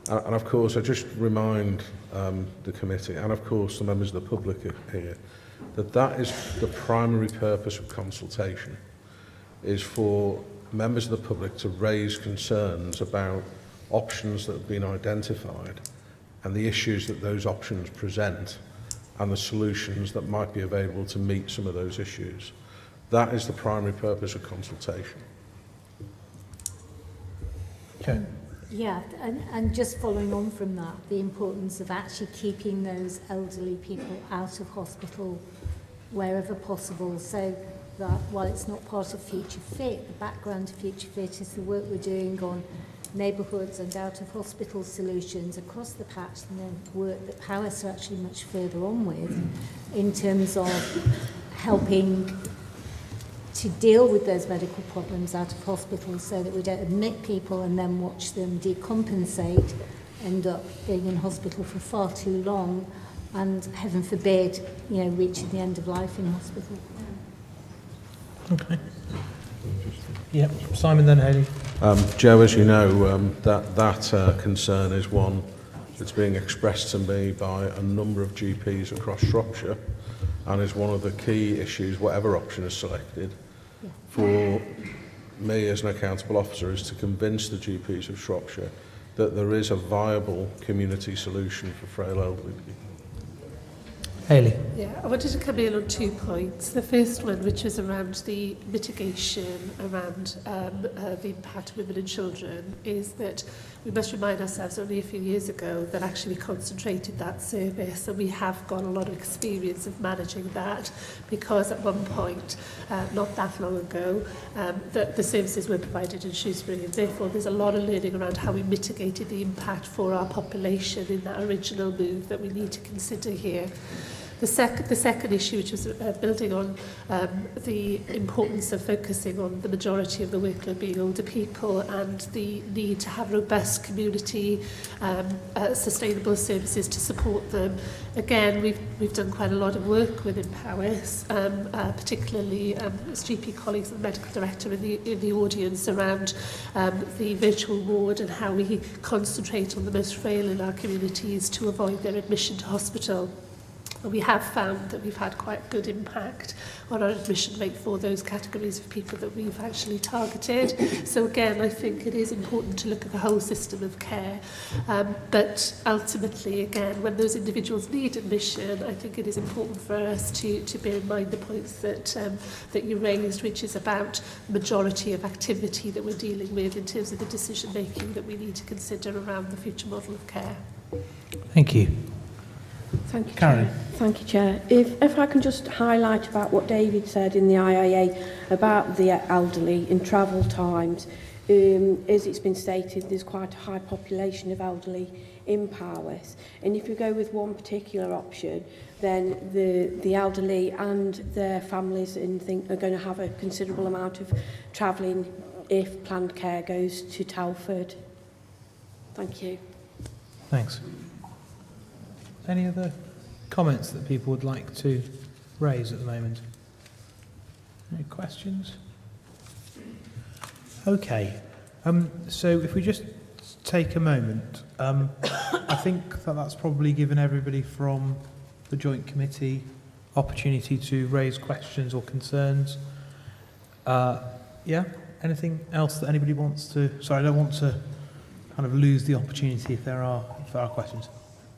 And of course, I just remind the committee, and of course the members of the public here, that is the primary purpose of consultation, is for members of the public to raise concerns about options that have been identified and the issues that those options present and the solutions that might be available to meet some of those issues. That is the primary purpose of consultation. Okay. Yeah, and just following on from that, the importance of actually keeping those elderly people out of hospital wherever possible, so that while it's not part of Future Fit, the background of Future Fit is the work we're doing on neighbourhoods and out-of-hospital solutions across the patch, and then work that Powys are actually much further on with in terms of helping to deal with those medical problems out of hospital, so that we don't admit people and then watch them decompensate, end up being in hospital for far too long, and heaven forbid, reaching the end of life in hospital. Okay. Yep. Simon, then Hayley. Joe, as you know, that concern is one that's being expressed to me by a number of GPs across Shropshire, and is one of the key issues, whatever option is selected, for me as an accountable officer, is to convince the GPs of Shropshire that there is a viable community solution for frail elderly people. Hayley. Yeah, I wanted to come in on 2 points. The first one, which was around the mitigation around the impact of women and children, is that we must remind ourselves only a few years ago that actually we concentrated that service, and we have got a lot of experience of managing that, because at one point, not that long ago, the services were provided in Shrewsbury, and therefore there's a lot of learning around how we mitigated the impact for our population in that original move that we need to consider here. The second issue, which was building on the importance of focusing on the majority of the workload being older people and the need to have robust community sustainable services to support them. Again, we've done quite a lot of work within Powys, particularly as GP colleagues and the medical director in the audience, around the virtual ward and how we concentrate on the most frail in our communities to avoid their admission to hospital. We have found that we've had quite good impact on our admission rate for those categories of people that we've actually targeted. So again, I think it is important to look at the whole system of care. But ultimately, again, when those individuals need admission, I think it is important for us to bear in mind the points that you raised, which is about the majority of activity that we're dealing with in terms of the decision making that we need to consider around the future model of care. Thank you. Thank you, Karen. Chair. Thank you, Chair. If I can just highlight about what David said in the IIA about the elderly in travel times, as it's been stated, there's quite a high population of elderly in Powerth. And if you go with one particular option, then the elderly and their families are going to have a considerable amount of travelling if planned care goes to Telford. Thank you. Thanks. Any other comments that people would like to raise at the moment? Any questions? Okay. So if we just take a moment, I think that's probably given everybody from the Joint Committee opportunity to raise questions or concerns. Yeah? Anything else that anybody wants to... Sorry, I don't want to kind of lose the opportunity if there are questions.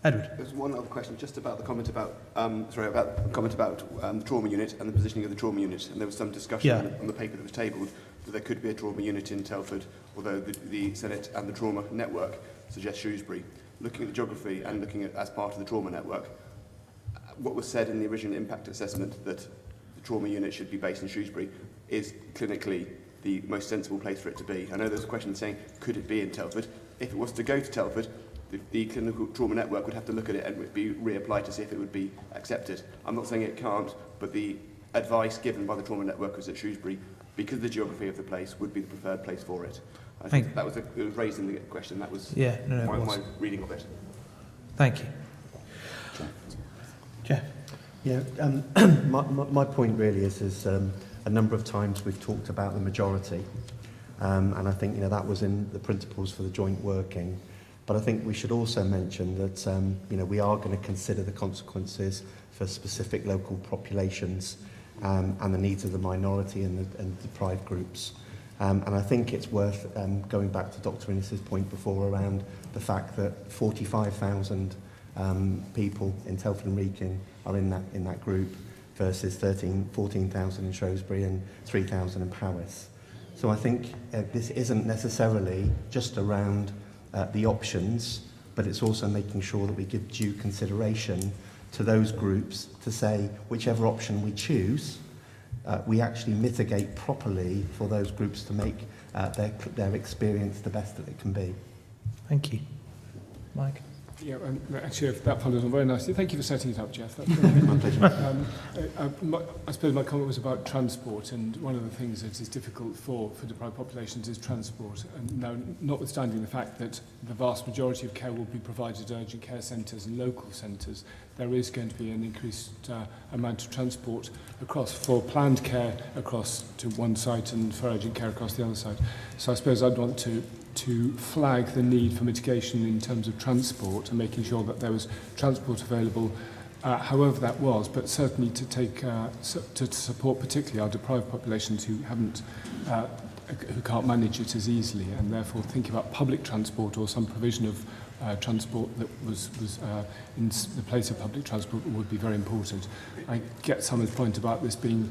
Edward. There's one other question just about the comment about the trauma unit and the positioning of the trauma unit. And there was some discussion on the paper that was tabled that there could be a trauma unit in Telford, although the Senate and the trauma network suggest Shrewsbury. Looking at the geography and looking at as part of the trauma network, what was said in the original impact assessment that the trauma unit should be based in Shrewsbury is clinically the most sensible place for it to be. I know there's a question saying, could it be in Telford? If it was to go to Telford, the clinical trauma network would have to look at it and would be reapplied to see if it would be accepted. I'm not saying it can't, but the advice given by the trauma network was that Shrewsbury, because of the geography of the place, would be the preferred place for it. I think that was it was raised in the question. That was my reading of it. Thank you. Jeff. Yeah, my point really is a number of times we've talked about the majority, and I think that was in the principles for the joint working. But I think we should also mention that we are going to consider the consequences for specific local populations and the needs of the minority and deprived groups. And I think it's worth going back to Dr. Innes's point before around the fact that 45,000 people in Telford and Wrekin are in that group versus 14,000 in Shrewsbury and 3,000 in Powys. So I think this isn't necessarily just around the options, but it's also making sure that we give due consideration to those groups to say whichever option we choose, we actually mitigate properly for those groups to make their experience the best that it can be. Thank you. Mike? Yeah, actually, that follows on very nicely. Thank you for setting it up, Jeff. That's my pleasure. I suppose my comment was about transport, and one of the things that is difficult for deprived populations is transport. And now, notwithstanding the fact that the vast majority of care will be provided at urgent care centres and local centres, there is going to be an increased amount of transport for planned care across to one site and for urgent care across the other side. So I suppose I'd want to flag the need for mitigation in terms of transport and making sure that there was transport available, however that was, but certainly to support particularly our deprived populations who can't manage it as easily, and therefore thinking about public transport or some provision of transport that was in the place of public transport would be very important. I get someone's point about this being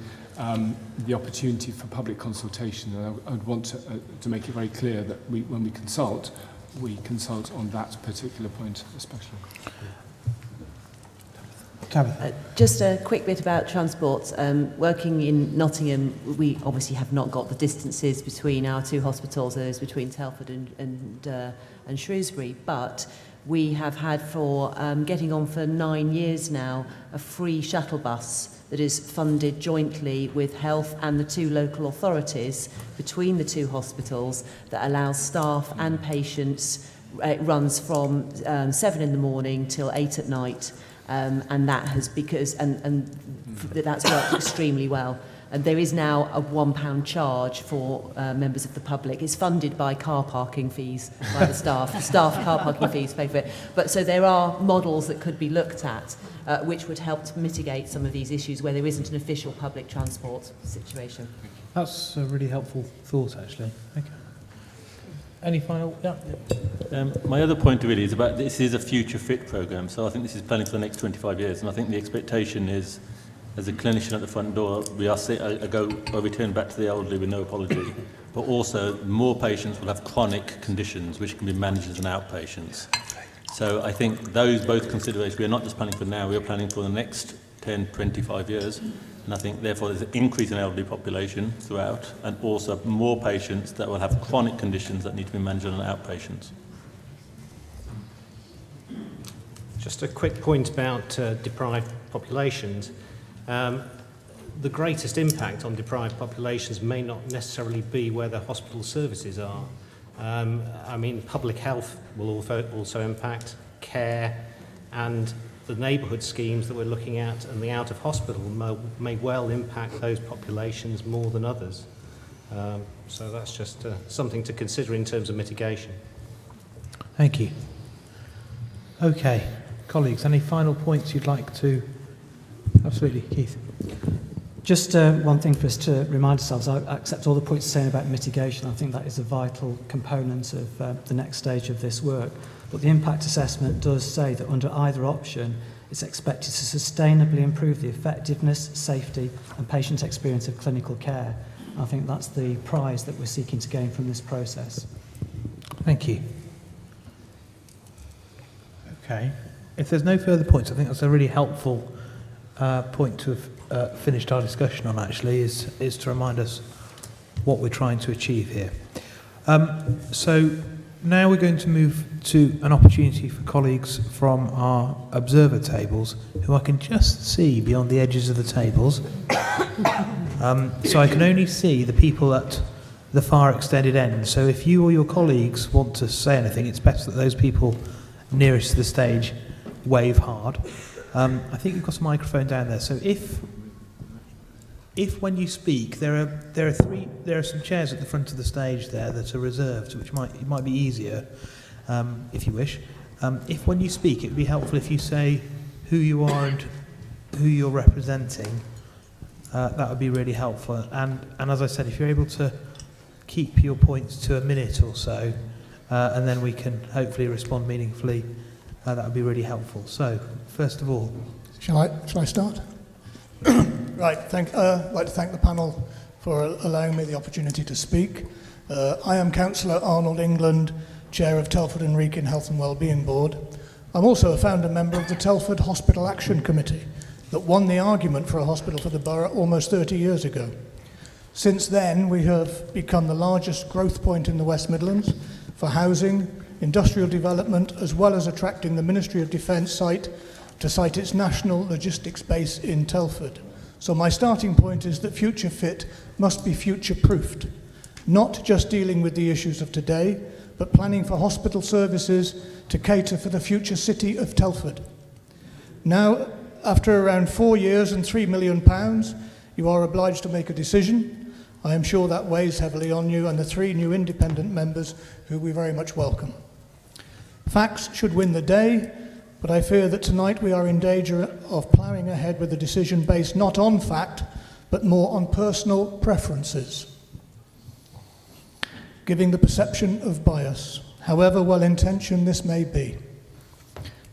the opportunity for public consultation, and I would want to make it very clear that when we consult on that particular point especially. Just a quick bit about transport. Working in Nottingham, we obviously have not got the distances between our two hospitals as between Telford and Shrewsbury, but we have had for getting on for 9 years now a free shuttle bus that is funded jointly with health and the two local authorities between the two hospitals that allows staff and patients. It runs from 7 in the morning till 8 at night. And that has that's worked extremely well. And there is now a £1 charge for members of the public. It's funded by car parking fees by the staff. The staff car parking fees pay for it. But so there are models that could be looked at which would help to mitigate some of these issues where there isn't an official public transport situation. That's a really helpful thought, actually. Okay. Any final? Yeah. My other point really is about this is a future fit programme, so I think this is planning for the next 25 years, and I think the expectation is, as a clinician at the front door, we return back to the elderly with no apology, but also more patients will have chronic conditions which can be managed as an outpatients. So I think those both considerations, we are not just planning for now, we are planning for the next 10, 25 years, And I think, therefore, there's an increase in elderly population throughout, and also more patients that will have chronic conditions that need to be managed on outpatients. Just a quick point about deprived populations. The greatest impact on deprived populations may not necessarily be where the hospital services are. I mean, public health will also impact, care, and the neighbourhood schemes that we're looking at and the out of hospital may well impact those populations more than others. So that's just something to consider in terms of mitigation. Thank you. Okay, colleagues, any final points you'd like to? Absolutely, Keith. Just one thing for us to remind ourselves, I accept all the points you're saying about mitigation. I think that is a vital component of the next stage of this work. But the impact assessment does say that under either option, it's expected to sustainably improve the effectiveness, safety and patient experience of clinical care. I think that's the prize that we're seeking to gain from this process. Thank you. Okay. If there's no further points, I think that's a really helpful point to have finished our discussion on, actually, is to remind us what we're trying to achieve here. So now we're going to move to an opportunity for colleagues from our observer tables, who I can just see beyond the edges of the tables. So I can only see the people at the far extended end. So if you or your colleagues want to say anything, it's best that those people nearest to the stage wave hard. I think you've got a microphone down there. So if when you speak, there are some chairs at the front of the stage there that are reserved, which might be easier if you wish. If when you speak, it would be helpful if you say who you are and who you're representing. That would be really helpful. And as I said, if you're able to keep your points to a minute or so, and then we can hopefully respond meaningfully, that would be really helpful. So, first of all, shall I start? Right. I'd like to thank the panel for allowing me the opportunity to speak. I am Councillor Arnold England, Chair of Telford and Wrekin Health and Wellbeing Board. I'm also a founder member of the Telford Hospital Action Committee that won the argument for a hospital for the borough almost 30 years ago. Since then, we have become the largest growth point in the West Midlands for housing, industrial development, as well as attracting the Ministry of Defence site to site its national logistics base in Telford. So my starting point is that Future Fit must be future-proofed, not just dealing with the issues of today, but planning for hospital services to cater for the future city of Telford. Now, after around 4 years and £3 million, you are obliged to make a decision. I am sure that weighs heavily on you and the 3 new independent members who we very much welcome. Facts should win the day, but I fear that tonight we are in danger of ploughing ahead with a decision based not on fact, but more on personal preferences, giving the perception of bias, however well-intentioned this may be.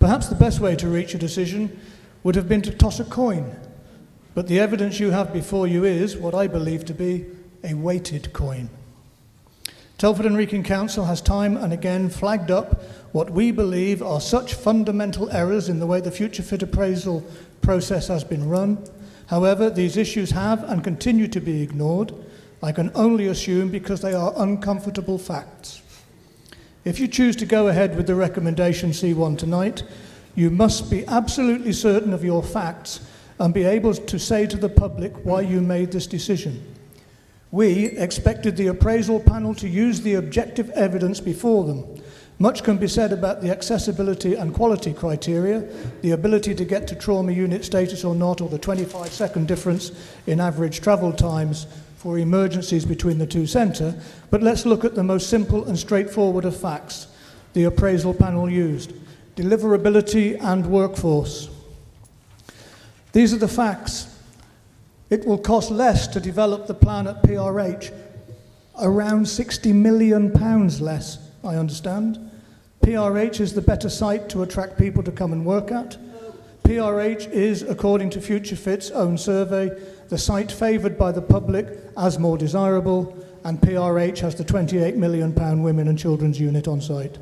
Perhaps the best way to reach a decision would have been to toss a coin, but the evidence you have before you is what I believe to be a weighted coin. Telford and Wrekin Council has time and again flagged up what we believe are such fundamental errors in the way the Future Fit appraisal process has been run. However, these issues have and continue to be ignored, I can only assume because they are uncomfortable facts. If you choose to go ahead with the recommendation C1 tonight, you must be absolutely certain of your facts and be able to say to the public why you made this decision. We expected the appraisal panel to use the objective evidence before them. Much can be said about the accessibility and quality criteria, the ability to get to trauma unit status or not, or the 25-second difference in average travel times for emergencies between the two centres, but let's look at the most simple and straightforward of facts the appraisal panel used: deliverability and workforce. These are the facts. It will cost less to develop the plan at PRH, around £60 million less, I understand. PRH is the better site to attract people to come and work at. PRH is, according to Future Fit's own survey, the site favoured by the public as more desirable, and PRH has the £28 million women and children's unit on site.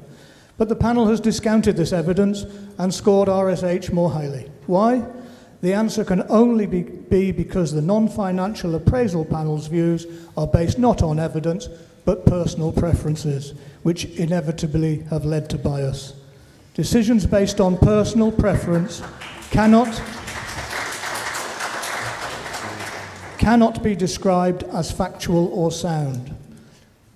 But the panel has discounted this evidence and scored RSH more highly. Why? The answer can only be because the non-financial appraisal panel's views are based not on evidence, but personal preferences, which inevitably have led to bias. Decisions based on personal preference cannot be described as factual or sound.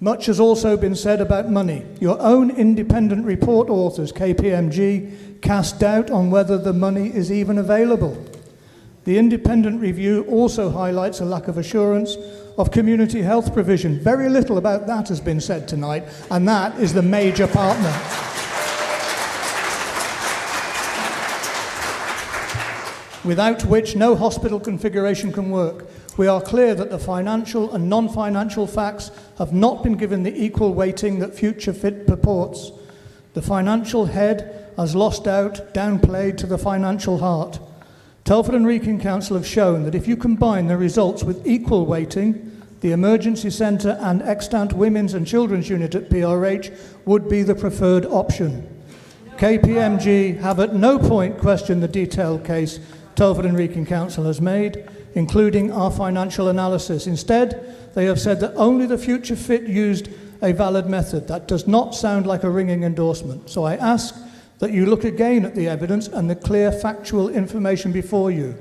Much has also been said about money. Your own independent report authors, KPMG, cast doubt on whether the money is even available. The independent review also highlights a lack of assurance of community health provision. Very little about that has been said tonight, and that is the major partner. Without which no hospital configuration can work. We are clear that the financial and non-financial facts have not been given the equal weighting that Future Fit purports. The financial head has lost out, downplayed to the financial heart. Telford and Wrekin Council have shown that if you combine the results with equal weighting, the emergency centre and extant women's and children's unit at PRH would be the preferred option. KPMG have at no point questioned the detailed case Telford and Wrekin Council has made, including our financial analysis. Instead, they have said that only the Future Fit used a valid method. That does not sound like a ringing endorsement. So I ask that you look again at the evidence and the clear factual information before you.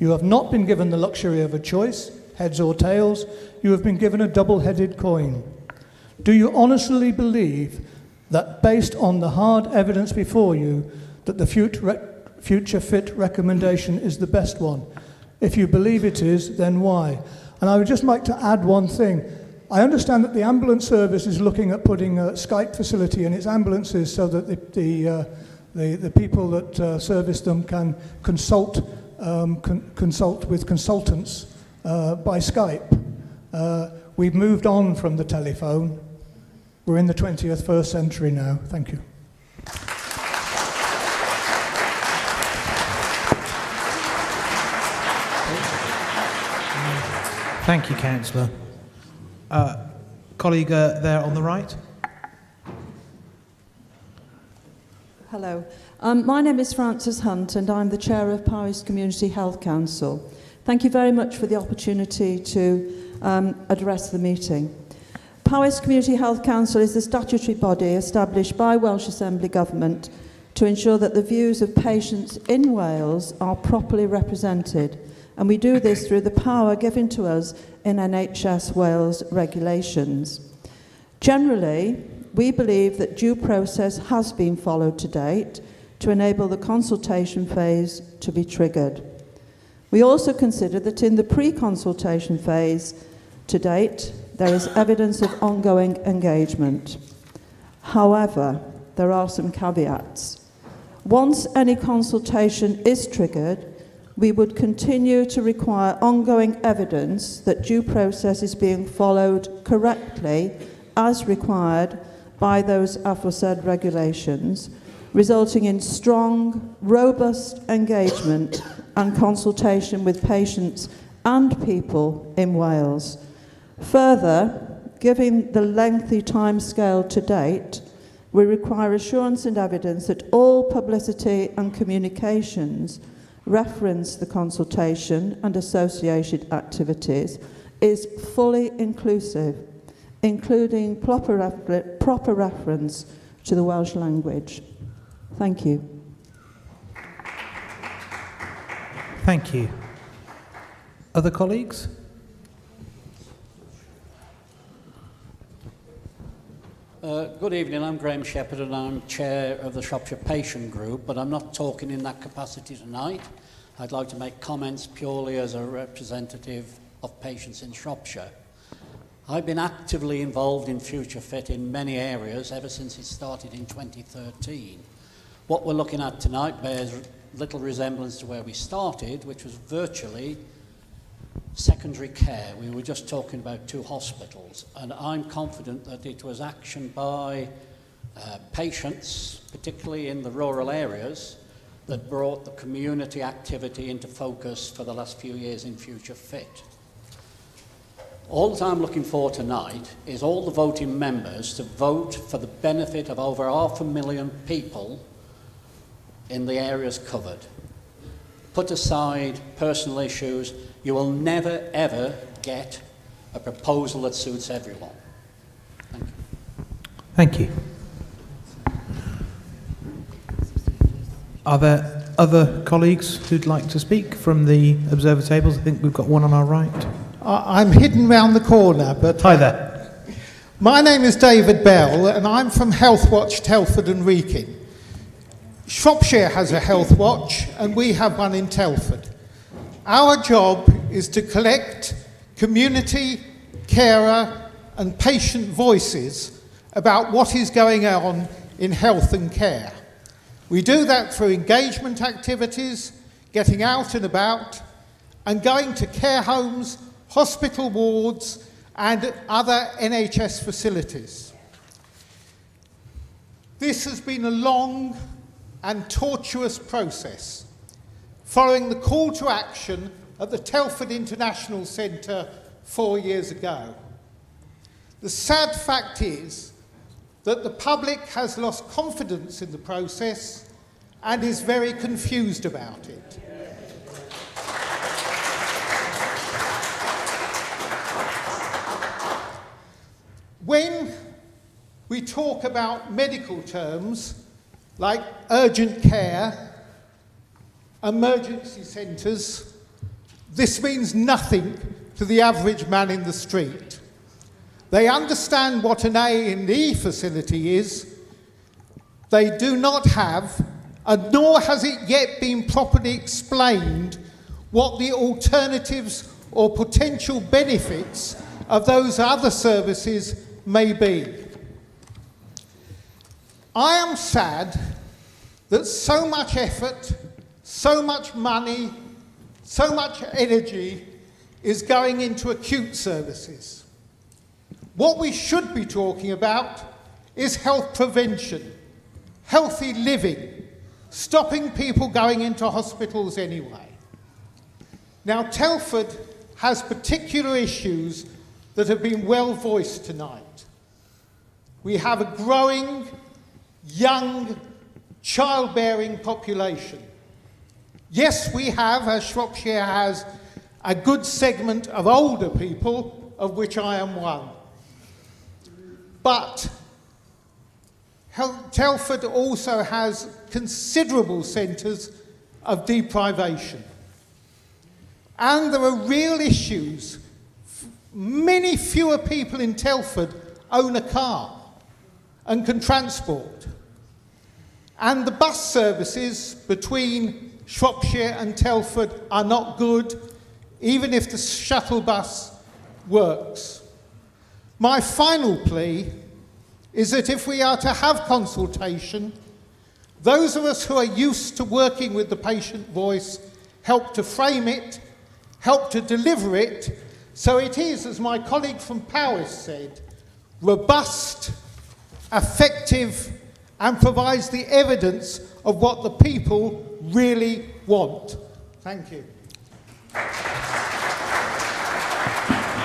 You have not been given the luxury of a choice, heads or tails. You have been given a double-headed coin. Do you honestly believe that based on the hard evidence before you, that the Future Fit recommendation is the best one? If you believe it is, then why? And I would just like to add one thing. I understand that the ambulance service is looking at putting a Skype facility in its ambulances so that the people that service them can consult with consultants by Skype. We've moved on from the telephone. We're in the 21st century now. Thank you. Thank you, Councillor. Colleague there on the right. Hello. My name is Frances Hunt and I'm the Chair of Powys Community Health Council. Thank you very much for the opportunity to address the meeting. Powys Community Health Council is the statutory body established by Welsh Assembly Government to ensure that the views of patients in Wales are properly represented, and we do this through the power given to us in NHS Wales regulations. Generally, we believe that due process has been followed to date to enable the consultation phase to be triggered. We also consider that in the pre-consultation phase to date, there is evidence of ongoing engagement. However, there are some caveats. Once any consultation is triggered, we would continue to require ongoing evidence that due process is being followed correctly as required by those aforesaid regulations, resulting in strong, robust engagement and consultation with patients and people in Wales. Further, given the lengthy timescale to date, we require assurance and evidence that all publicity and communications reference the consultation and associated activities is fully inclusive, including proper reference to the Welsh language. Thank you. Thank you. Other colleagues? Good evening, I'm Graham Shepherd and I'm Chair of the Shropshire Patient Group, but I'm not talking in that capacity tonight. I'd like to make comments purely as a representative of patients in Shropshire. I've been actively involved in Future Fit in many areas ever since it started in 2013. What we're looking at tonight bears little resemblance to where we started, which was virtually secondary care. We were just talking about 2 hospitals, and I'm confident that it was action by patients, particularly in the rural areas, that brought the community activity into focus for the last few years in Future Fit. All that I'm looking for tonight is all the voting members to vote for the benefit of over 500,000 people in the areas covered. put aside personal issues, you will never, ever get a proposal that suits everyone. Thank you. Are there other colleagues who'd like to speak from the observer tables? I think we've got one on our right. I'm hidden round the corner, but... Hi there. My name is David Bell, and I'm from Health Watch Telford and Wrekin. Shropshire has a Health Watch, and we have one in Telford. Our job is to collect community, carer, and patient voices about what is going on in health and care. We do that through engagement activities, getting out and about, and going to care homes, hospital wards, and other NHS facilities. This has been a long and tortuous process, following the call to action at the Telford International Centre 4 years ago. The sad fact is that the public has lost confidence in the process and is very confused about it. When we talk about medical terms like urgent care, emergency centres, this means nothing to the average man in the street. They understand what an A&E facility is. They do not have, and nor has it yet been properly explained, what the alternatives or potential benefits of those other services may be. I am sad that so much effort, so much money, so much energy is going into acute services. What we should be talking about is health prevention, healthy living, stopping people going into hospitals anyway. Now, Telford has particular issues that have been well voiced tonight. We have a growing, young, childbearing population. Yes, we have, as Shropshire has, a good segment of older people, of which I am one. But Telford also has considerable centres of deprivation. And there are real issues. Many fewer people in Telford own a car and can transport. And the bus services between Shropshire and Telford are not good, even if the shuttle bus works. My final plea is that if we are to have consultation, those of us who are used to working with the patient voice help to frame it, help to deliver it, so it is, as my colleague from Powys said, robust, effective, and provides the evidence of what the people really want. Thank you.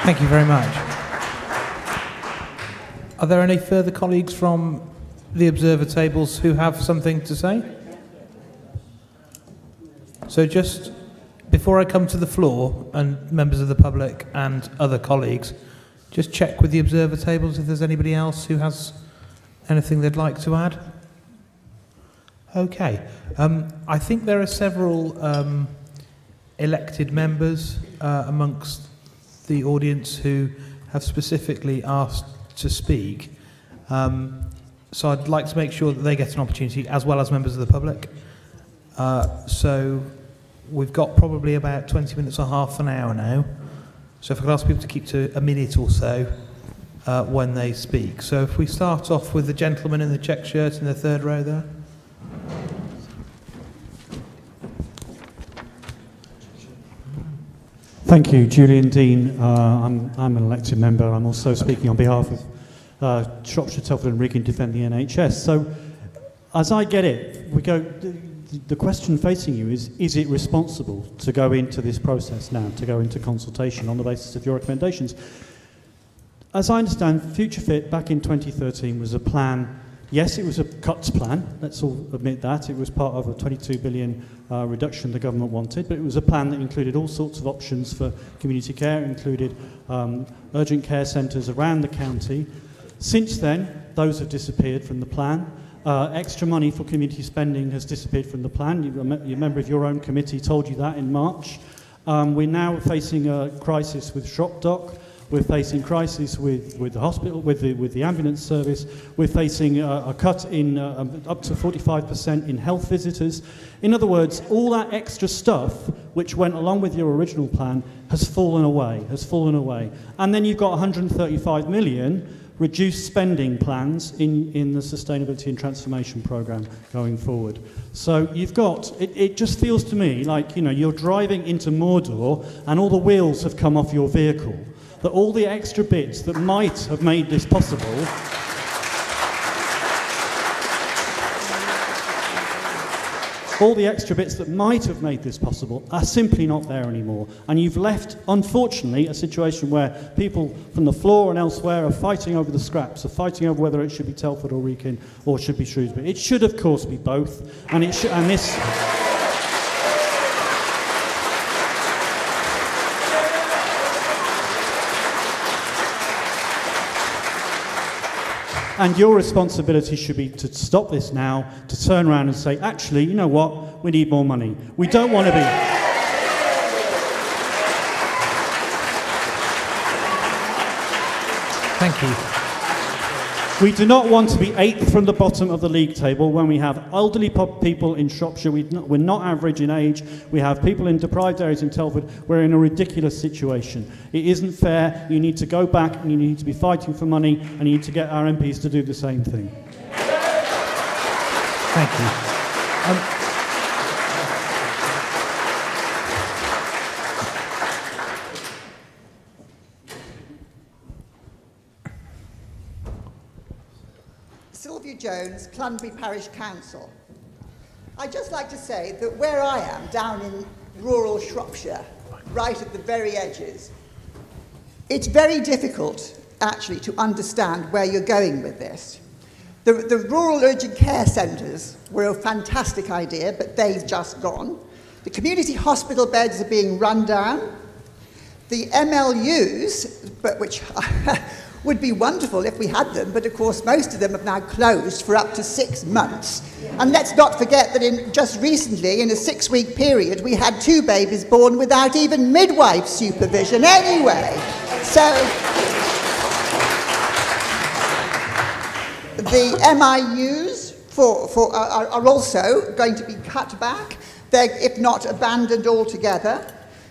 Thank you very much. Are there any further colleagues from the observer tables who have something to say? So just before I come to the floor, and members of the public and other colleagues, just check with the observer tables if there's anybody else who has anything they'd like to add. Okay. I think there are several elected members amongst the audience who have specifically asked to speak. So I'd like to make sure that they get an opportunity, as well as members of the public. So we've got probably about 20 minutes or half an hour now. So if I could ask people to keep to a minute or so when they speak. So if we start off with the gentleman in the check shirt in the third row there. Thank you, Julian Dean. I'm an elected member. I'm also speaking on behalf of Shropshire, Telford and Wrekin Defend the NHS. So, as I get it, the question facing you is it responsible to go into this process now, to go into consultation on the basis of your recommendations? As I understand, Future Fit back in 2013 was a plan Yes, it was a cuts plan, let's all admit that. It was part of a 22 billion reduction the government wanted, but it was a plan that included all sorts of options for community care. It included urgent care centres around the county. Since then, those have disappeared from the plan. Extra money for community spending has disappeared from the plan. Your member of your own committee told you that in March. We're now facing a crisis with Shropshire. We're facing crisis with the hospital, with the ambulance service. We're facing a cut in up to 45% in health visitors. In other words, all that extra stuff which went along with your original plan has fallen away. And then you've got 135 million reduced spending plans in the Sustainability and Transformation Programme going forward. So you've got, it just feels to me like, you're driving into Mordor and all the wheels have come off your vehicle. That all the extra bits that might have made this possible are simply not there anymore. And you've left, unfortunately, a situation where people from the floor and elsewhere are fighting over the scraps, are fighting over whether it should be Telford or Wrekin or it should be Shrewsbury. It should, of course, be both. And this... And your responsibility should be to stop this now, to turn around and say, actually, you know what, we need more money. We don't want to be... Thank you. We do not want to be 8th from the bottom of the league table when we have elderly people in Shropshire. We're not average in age. We have people in deprived areas in Telford. We're in a ridiculous situation. It isn't fair. You need to go back and you need to be fighting for money and you need to get our MPs to do the same thing. Thank you. Jones, Clunbury Parish Council. I'd just like to say that where I am, down in rural Shropshire, right at the very edges, it's very difficult, actually, to understand where you're going with this. The rural urgent care centres were a fantastic idea, but they've just gone. The community hospital beds are being run down. The MLUs, which would be wonderful if we had them, but of course most of them have now closed for up to 6 months. And let's not forget that just recently, in a 6-week period, we had 2 babies born without even midwife supervision anyway. So the MIUs are also going to be cut back. They're, if not abandoned altogether.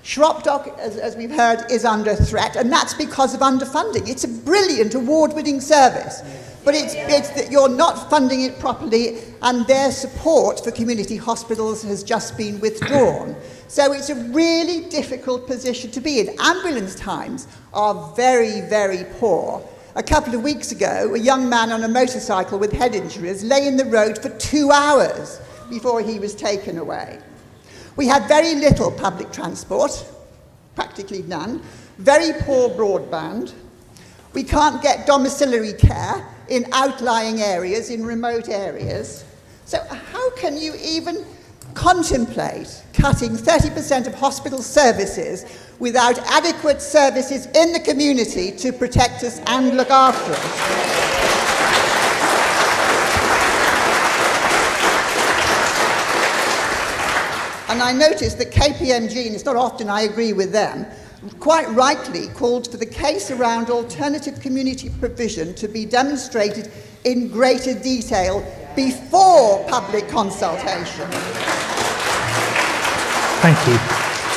Shropshire, as we've heard, is under threat, and that's because of underfunding. It's a brilliant, award-winning service, but it's that you're not funding it properly, and their support for community hospitals has just been withdrawn. So it's a really difficult position to be in. Ambulance times are very, very poor. A couple of weeks ago, a young man on a motorcycle with head injuries lay in the road for 2 hours before he was taken away. We have very little public transport, practically none, very poor broadband. We can't get domiciliary care in outlying areas, in remote areas. So how can you even contemplate cutting 30% of hospital services without adequate services in the community to protect us and look after us? And I noticed that KPMG, and it's not often I agree with them, quite rightly called for the case around alternative community provision to be demonstrated in greater detail before public consultation. Thank you.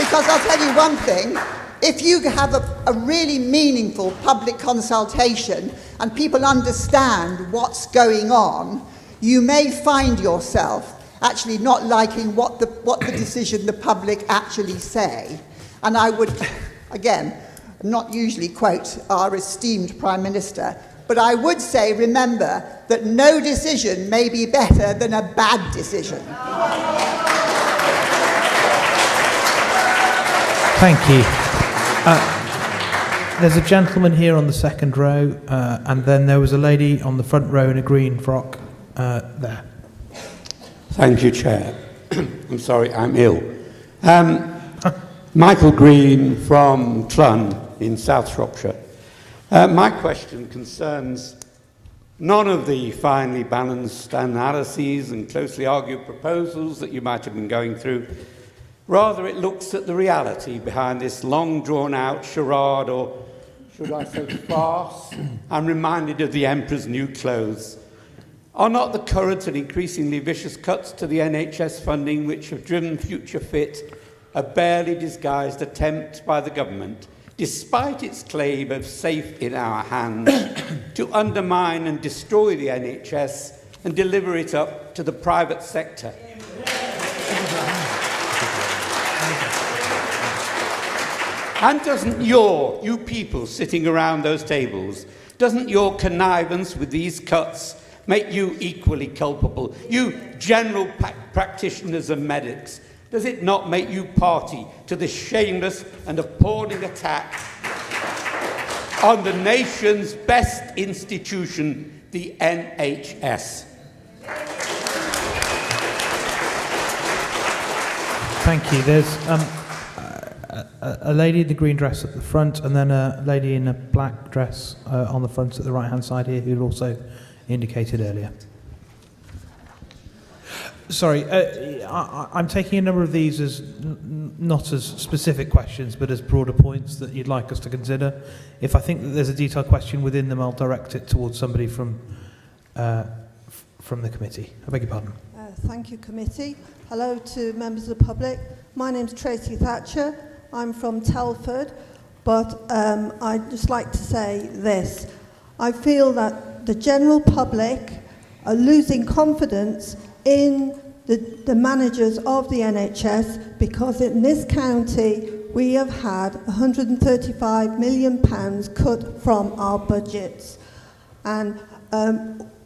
Because I'll tell you one thing, if you have a really meaningful public consultation and people understand what's going on, you may find yourself actually not liking what the decision the public actually say. And I would, again, not usually quote our esteemed Prime Minister, but I would say, remember, that no decision may be better than a bad decision. Thank you. There's a gentleman here on the second row, and then there was a lady on the front row in a green frock. There. Thank you, Chair. I'm sorry, I'm ill. Michael Green from Clun in South Shropshire. My question concerns none of the finely balanced analyses and closely argued proposals that you might have been going through. Rather, it looks at the reality behind this long drawn-out charade, or should I say farce. I'm reminded of the Emperor's New Clothes. Are not the current and increasingly vicious cuts to the NHS funding which have driven Future Fit a barely disguised attempt by the government, despite its claim of safe in our hands, to undermine and destroy the NHS and deliver it up to the private sector? And doesn't you people sitting around those tables, doesn't your connivance with these cuts make you equally culpable? You general practitioners and medics, does it not make you party to the shameless and appalling attack on the nation's best institution, the NHS? Thank you. There's a lady in the green dress at the front, and then a lady in a black dress on the front at the right-hand side here, who also indicated earlier. Sorry, I'm taking a number of these as not as specific questions, but as broader points that you'd like us to consider. If I think that there's a detailed question within them, I'll direct it towards somebody from the committee. I beg your pardon. Thank you, committee. Hello to members of the public. My name's Tracy Thatcher. I'm from Telford, but I'd just like to say this. I feel that the general public are losing confidence in the managers of the NHS, because in this county we have had £135 million cut from our budgets. And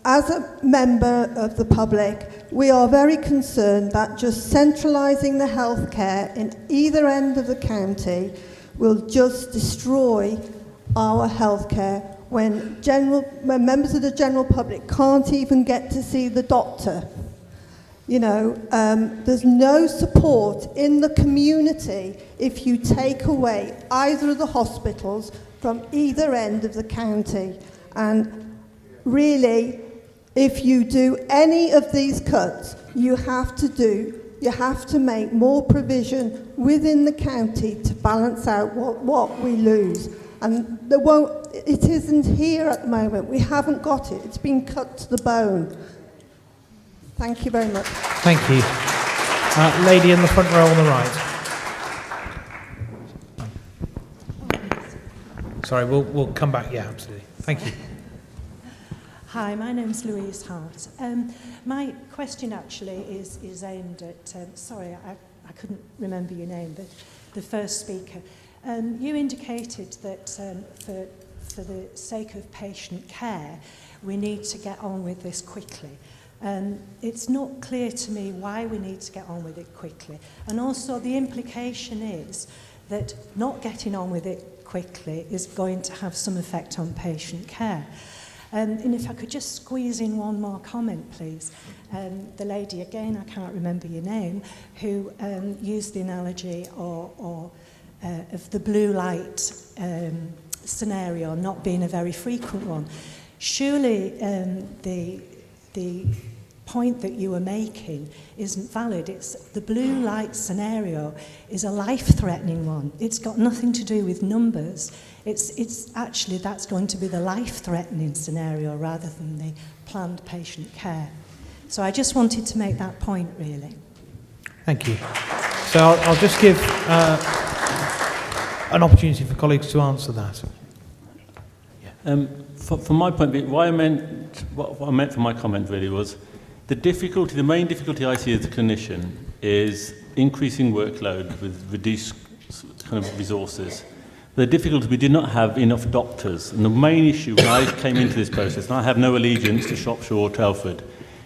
as a member of the public, we are very concerned that just centralising the healthcare in either end of the county will just destroy our healthcare when members of the general public can't even get to see the doctor. You know, there's no support in the community if you take away either of the hospitals from either end of the county. And really, if you do any of these cuts, you have to make more provision within the county to balance out what we lose. And it isn't here at the moment. We haven't got it. It's been cut to the bone. Thank you very much. Thank you. Lady in the front row on the right. Sorry, we'll come back. Yeah, absolutely. Thank you. Hi, my name's Louise Hart. My question actually is aimed at, sorry, I couldn't remember your name, but the first speaker. You indicated that for the sake of patient care, we need to get on with this quickly. It's not clear to me why we need to get on with it quickly. And also the implication is that not getting on with it quickly is going to have some effect on patient care. And if I could just squeeze in one more comment, please. The lady, again, I can't remember your name, who used the analogy of the blue light scenario not being a very frequent one. Surely the point that you were making isn't valid. It's the blue light scenario is a life-threatening one. It's got nothing to do with numbers. It's actually, that's going to be the life-threatening scenario rather than the planned patient care. So I just wanted to make that point, really. Thank you. So I'll just give an opportunity for colleagues to answer that. Yeah. From my point of view, what I meant for my comment really was the main difficulty I see as a clinician is increasing workload with reduced kind of resources. The difficulty, we did not have enough doctors. And the main issue when I came into this process, and I have no allegiance to Shropshire or Telford,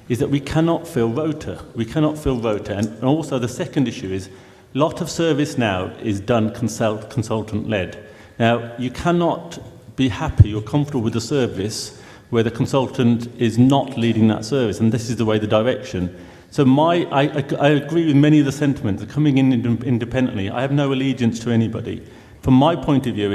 is that we cannot fill rota. We cannot fill rota. And also the second issue is a lot of service now is done consultant-led. Now, you cannot be happy or comfortable with the service where the consultant is not leading that service, and this is the way the direction. So I agree with many of the sentiments. Coming in independently, I have no allegiance to anybody. From my point of view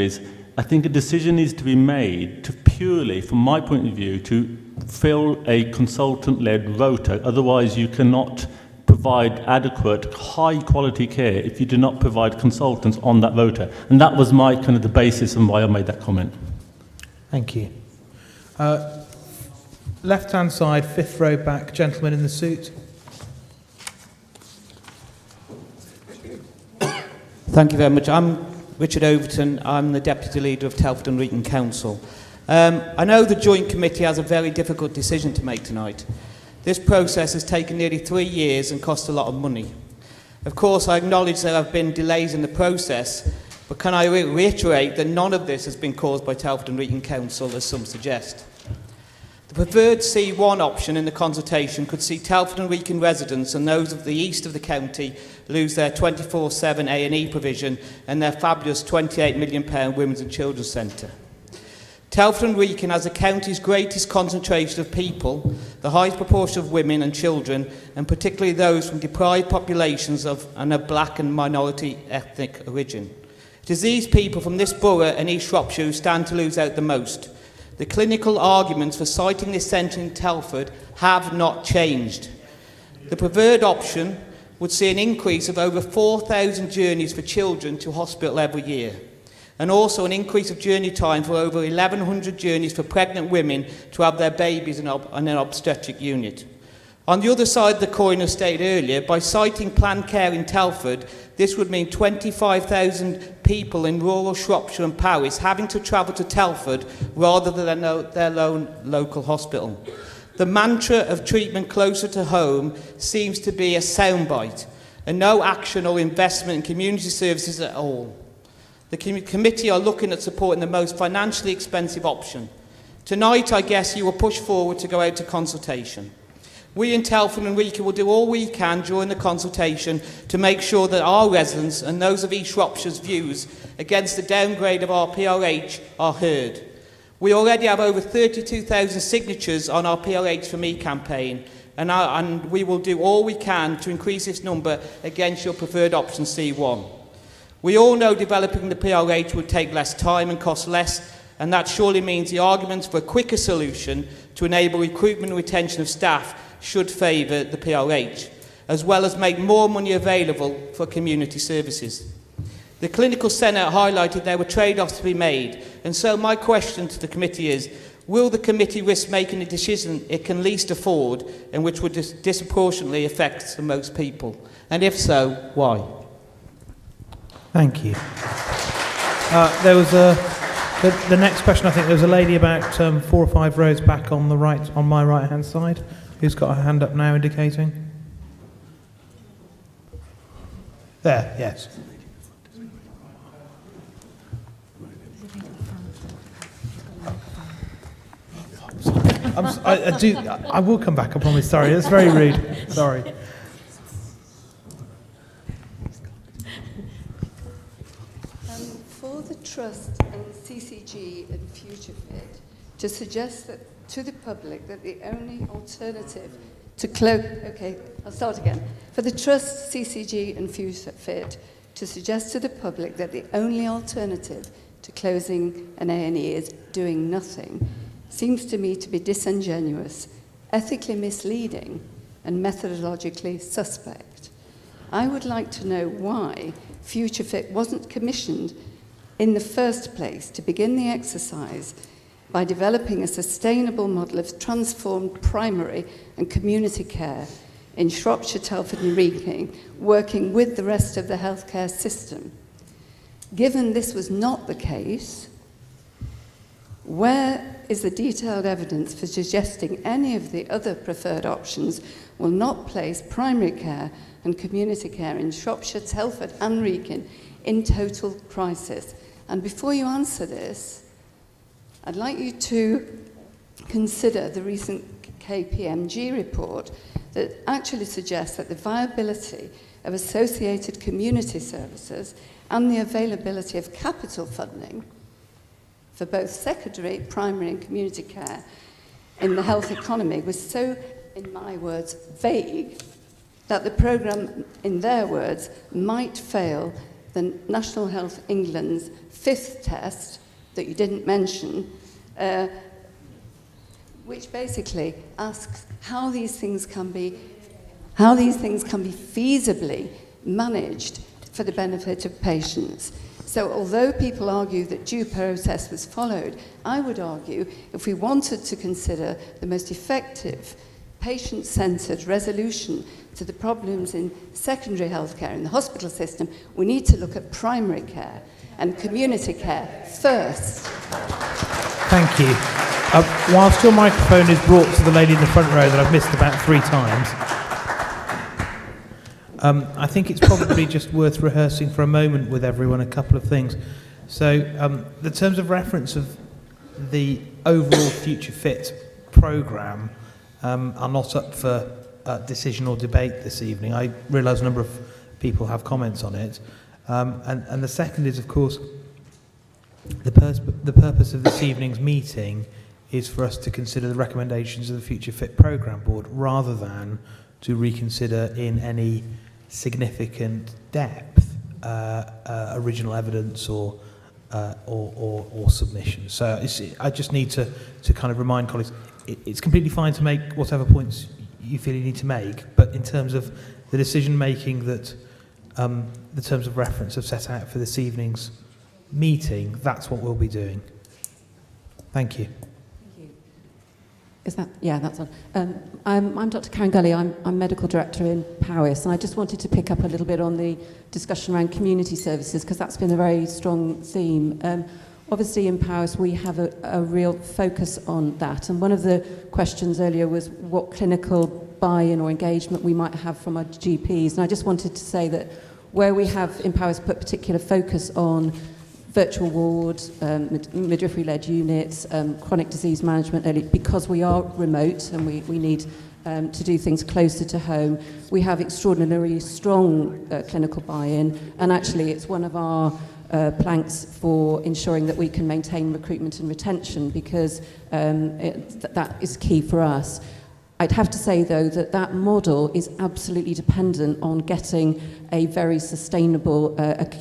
I think a decision needs to be made to purely, from my point of view, to fill a consultant-led rota. Otherwise, you cannot provide adequate, high-quality care if you do not provide consultants on that rota. And that was my kind of the basis and why I made that comment. Thank you. Left-hand side, fifth row back, gentleman in the suit. Thank you very much. I'm Richard Overton. I'm the Deputy Leader of Telford and Wrekin Council. I know the Joint Committee has a very difficult decision to make tonight. This process has taken nearly 3 years and cost a lot of money. Of course, I acknowledge there have been delays in the process, but can I reiterate that none of this has been caused by Telford and Wrekin Council, as some suggest. The preferred C1 option in the consultation could see Telford and Wrekin residents and those of the east of the county lose their 24/7 A&E provision and their fabulous £28 million Women's and Children's Centre. Telford and Wrekin has the county's greatest concentration of people, the highest proportion of women and children, and particularly those from deprived populations of black and minority ethnic origin. It is these people from this borough and East Shropshire who stand to lose out the most. The clinical arguments for siting this centre in Telford have not changed. The preferred option would see an increase of over 4,000 journeys for children to hospital every year, and also an increase of journey time for over 1,100 journeys for pregnant women to have their babies in an obstetric unit. On the other side of the coin, as stated earlier, by citing planned care in Telford, this would mean 25,000 people in rural Shropshire and Powys having to travel to Telford rather than their own local hospital. The mantra of treatment closer to home seems to be a soundbite, and no action or investment in community services at all. The committee are looking at supporting the most financially expensive option. Tonight, I guess you will push forward to go out to consultation. We in Telford and Wrekin will do all we can during the consultation to make sure that our residents and those of East Shropshire's views against the downgrade of our PRH are heard. We already have over 32,000 signatures on our PRH for Me campaign, and we will do all we can to increase this number against your preferred option C1. We all know developing the PRH would take less time and cost less, and that surely means the arguments for a quicker solution to enable recruitment and retention of staff should favour the PRH, as well as make more money available for community services. The clinical centre highlighted there were trade-offs to be made, and so my question to the committee is, will the committee risk making a decision it can least afford and which would disproportionately affect the most people? And if so, why? Thank you. There was the next question. I think there was a lady about 4 or 5 rows back on the right, on my right-hand side, who's got her hand up now, indicating. There, yes. I will come back. I promise. Sorry, that's very rude. Sorry. For the Trust and CCG and Future Fit to suggest that to the public that the only alternative to For the Trust, CCG and Future Fit to suggest to the public that the only alternative to closing an A&E is doing nothing seems to me to be disingenuous, ethically misleading, and methodologically suspect. I would like to know why Future Fit wasn't commissioned in the first place to begin the exercise by developing a sustainable model of transformed primary and community care in Shropshire, Telford and Wrekin, working with the rest of the healthcare system. Given this was not the case, where is the detailed evidence for suggesting any of the other preferred options will not place primary care and community care in Shropshire, Telford and Wrekin in total crisis? And before you answer this, I'd like you to consider the recent KPMG report that actually suggests that the viability of associated community services and the availability of capital funding for both secondary, primary and community care in the health economy was so, in my words, vague that the programme, in their words, might fail the National Health England's 5th test that you didn't mention, which basically asks how these things can be feasibly managed for the benefit of patients. So although people argue that due process was followed, I would argue if we wanted to consider the most effective patient-centred resolution to the problems in secondary healthcare in the hospital system, we need to look at primary care and community care first. Thank you. Whilst your microphone is brought to the lady in the front row that I've missed about 3 times, I think it's probably just worth rehearsing for a moment with everyone a couple of things. So the terms of reference of the overall Future Fit programme are not up for decision or debate this evening. I realise a number of people have comments on it. And the second is, of course, the purpose of this evening's meeting is for us to consider the recommendations of the Future Fit programme board rather than to reconsider in any significant depth original evidence or submissions. So I just need to kind of remind colleagues, it's completely fine to make whatever points you feel you need to make, but in terms of the decision making that the terms of reference have set out for this evening's meeting, that's what we'll be doing. Thank you. Is that? Yeah, that's on. I'm Dr. Karen Gully. I'm Medical Director in Powys, and I just wanted to pick up a little bit on the discussion around community services, because that's been a very strong theme. Obviously, in Powys, we have a real focus on that, and one of the questions earlier was what clinical buy-in or engagement we might have from our GPs, and I just wanted to say that where we have in Powys put particular focus on virtual wards, midwifery-led units, chronic disease management early, because we are remote and we need to do things closer to home. We have extraordinarily strong clinical buy-in, and actually it's one of our planks for ensuring that we can maintain recruitment and retention, because that is key for us. I'd have to say, though, that that model is absolutely dependent on getting a very sustainable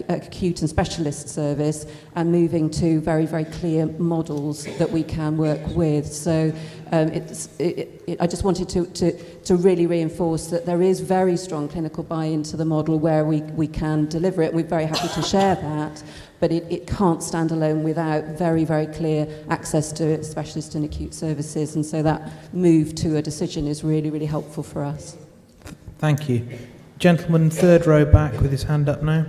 acute and specialist service and moving to very, very clear models that we can work with. So I just wanted to really reinforce that there is very strong clinical buy-in to the model where we can deliver it. We're very happy to share that, but it can't stand alone without very, very clear access to specialist and acute services. And so that move to a decision is really, really helpful for us. Thank you. Gentleman, 3rd row back with his hand up now.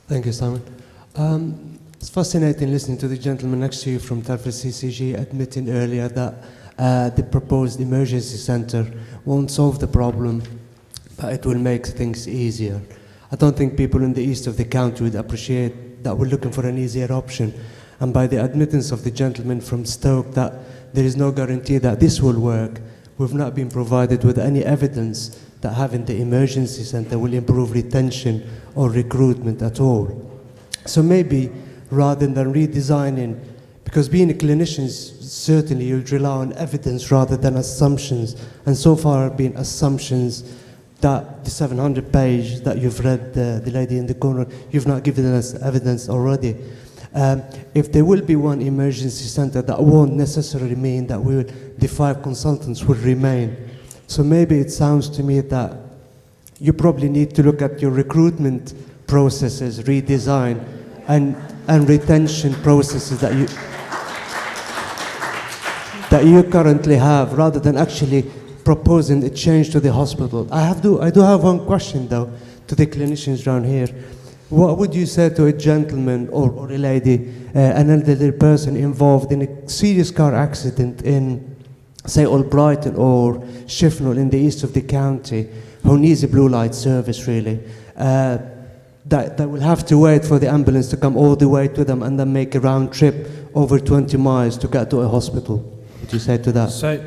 Thank you, Simon. It's fascinating listening to the gentleman next to you from Telford CCG admitting earlier that the proposed emergency centre won't solve the problem, but it will make things easier. I don't think people in the east of the county would appreciate that we're looking for an easier option. And by the admittance of the gentleman from Stoke that there is no guarantee that this will work, we've not been provided with any evidence that having the emergency centre will improve retention or recruitment at all. So maybe rather than redesigning, because being a clinician, certainly you rely on evidence rather than assumptions, and so far have been assumptions that the 700 page that you've read, the lady in the corner, you've not given us evidence already. If there will be one emergency centre, that won't necessarily mean that the 5 consultants will remain. So maybe it sounds to me that you probably need to look at your recruitment processes, redesign, and retention processes that you currently have, rather than actually proposing a change to the hospital. I do have one question, though, to the clinicians around here. What would you say to a gentleman or a lady, an elderly person involved in a serious car accident in, say, Albrighton or Shifnal in the east of the county, who needs a blue light service, really, that will have to wait for the ambulance to come all the way to them and then make a round trip over 20 miles to get to a hospital? What would you say to that? So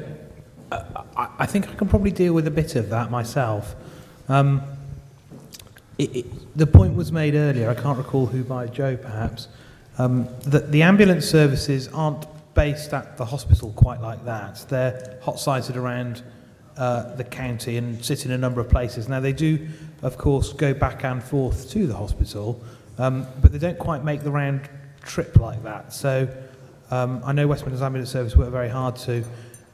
I think I can probably deal with a bit of that myself. the point was made earlier, I can't recall who, by Joe perhaps, that the ambulance services aren't based at the hospital quite like that. They're hot-sited around the county and sit in a number of places. Now, they do, of course, go back and forth to the hospital, but they don't quite make the round trip like that. So I know West Midlands Ambulance Service work very hard to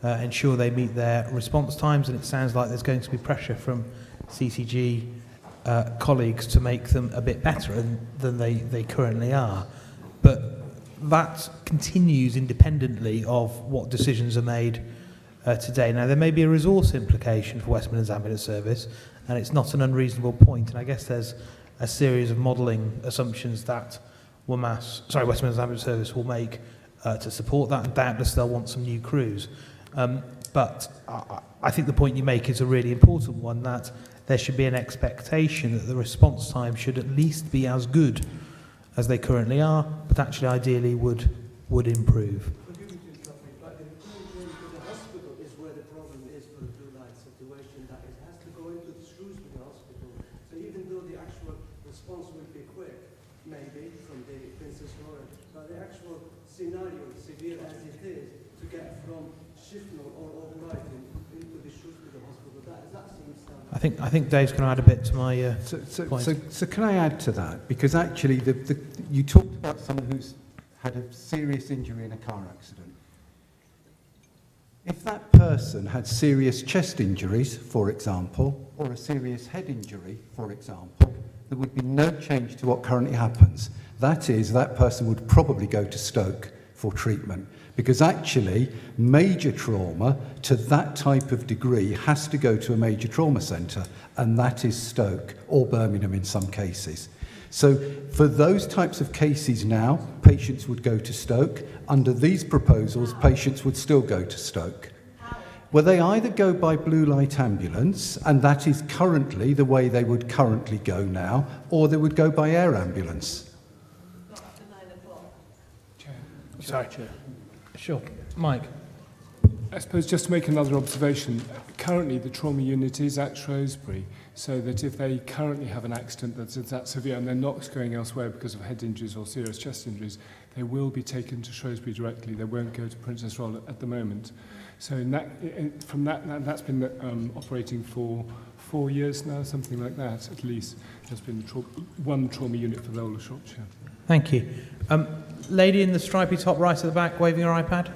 ensure they meet their response times, and it sounds like there's going to be pressure from CCG colleagues to make them a bit better than they currently are. But that continues independently of what decisions are made today. Now, there may be a resource implication for West Midlands Ambulance Service, and it's not an unreasonable point, and I guess there's a series of modelling assumptions that West Midlands Ambulance Service will make to support that, and doubtless they'll want some new crews. But I think the point you make is a really important one, that there should be an expectation that the response time should at least be as good as they currently are, but actually ideally would improve. The hospital is where the problem is for the blue light situation, that it has to go into the Shrewsbury hospital. So even though the actual response will be quick, maybe from the Princess Royal, but the actual scenario, severe as it is, to get from Shifnal or Wrekin into the Shrewsbury hospital, that seems I think Dave's going to add a bit to my point. So can I add to that? Because actually, you talked about someone who's had a serious injury in a car accident. If that person had serious chest injuries, for example, or a serious head injury, for example, there would be no change to what currently happens. That is, that person would probably go to Stoke for treatment. Because actually, major trauma to that type of degree has to go to a major trauma centre, and that is Stoke, or Birmingham in some cases. So for those types of cases now, patients would go to Stoke. Under these proposals, patients would still go to Stoke. Well, they either go by blue light ambulance, and that is currently the way they would currently go now, or they would go by air ambulance. Sorry. Sure. Mike. I suppose just to make another observation, currently the trauma unit is at Shrewsbury, so that if they currently have an accident that's that severe and they're not going elsewhere because of head injuries or serious chest injuries, they will be taken to Shrewsbury directly. They won't go to Princess Royal at the moment. So that's been operating for 4 years now, something like that at least. There's been one trauma unit for the whole of Shropshire. Thank you. Lady in the stripy top right at the back, waving her iPad.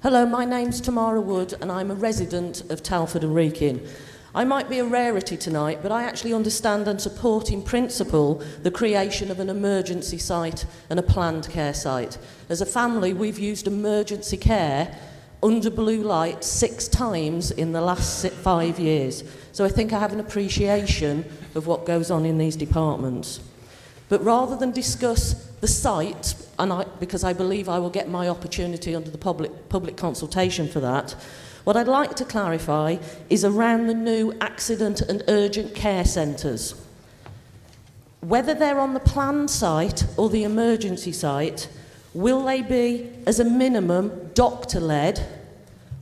Hello, my name's Tamara Wood and I'm a resident of Telford and Wrekin. I might be a rarity tonight, but I actually understand and support in principle the creation of an emergency site and a planned care site. As a family, we've used emergency care under blue light 6 times in the last 5 years. So I think I have an appreciation of what goes on in these departments. But rather than discuss the site, because I believe I will get my opportunity under the public consultation for that, what I'd like to clarify is around the new accident and urgent care centres. Whether they're on the planned site or the emergency site, will they be, as a minimum, doctor-led?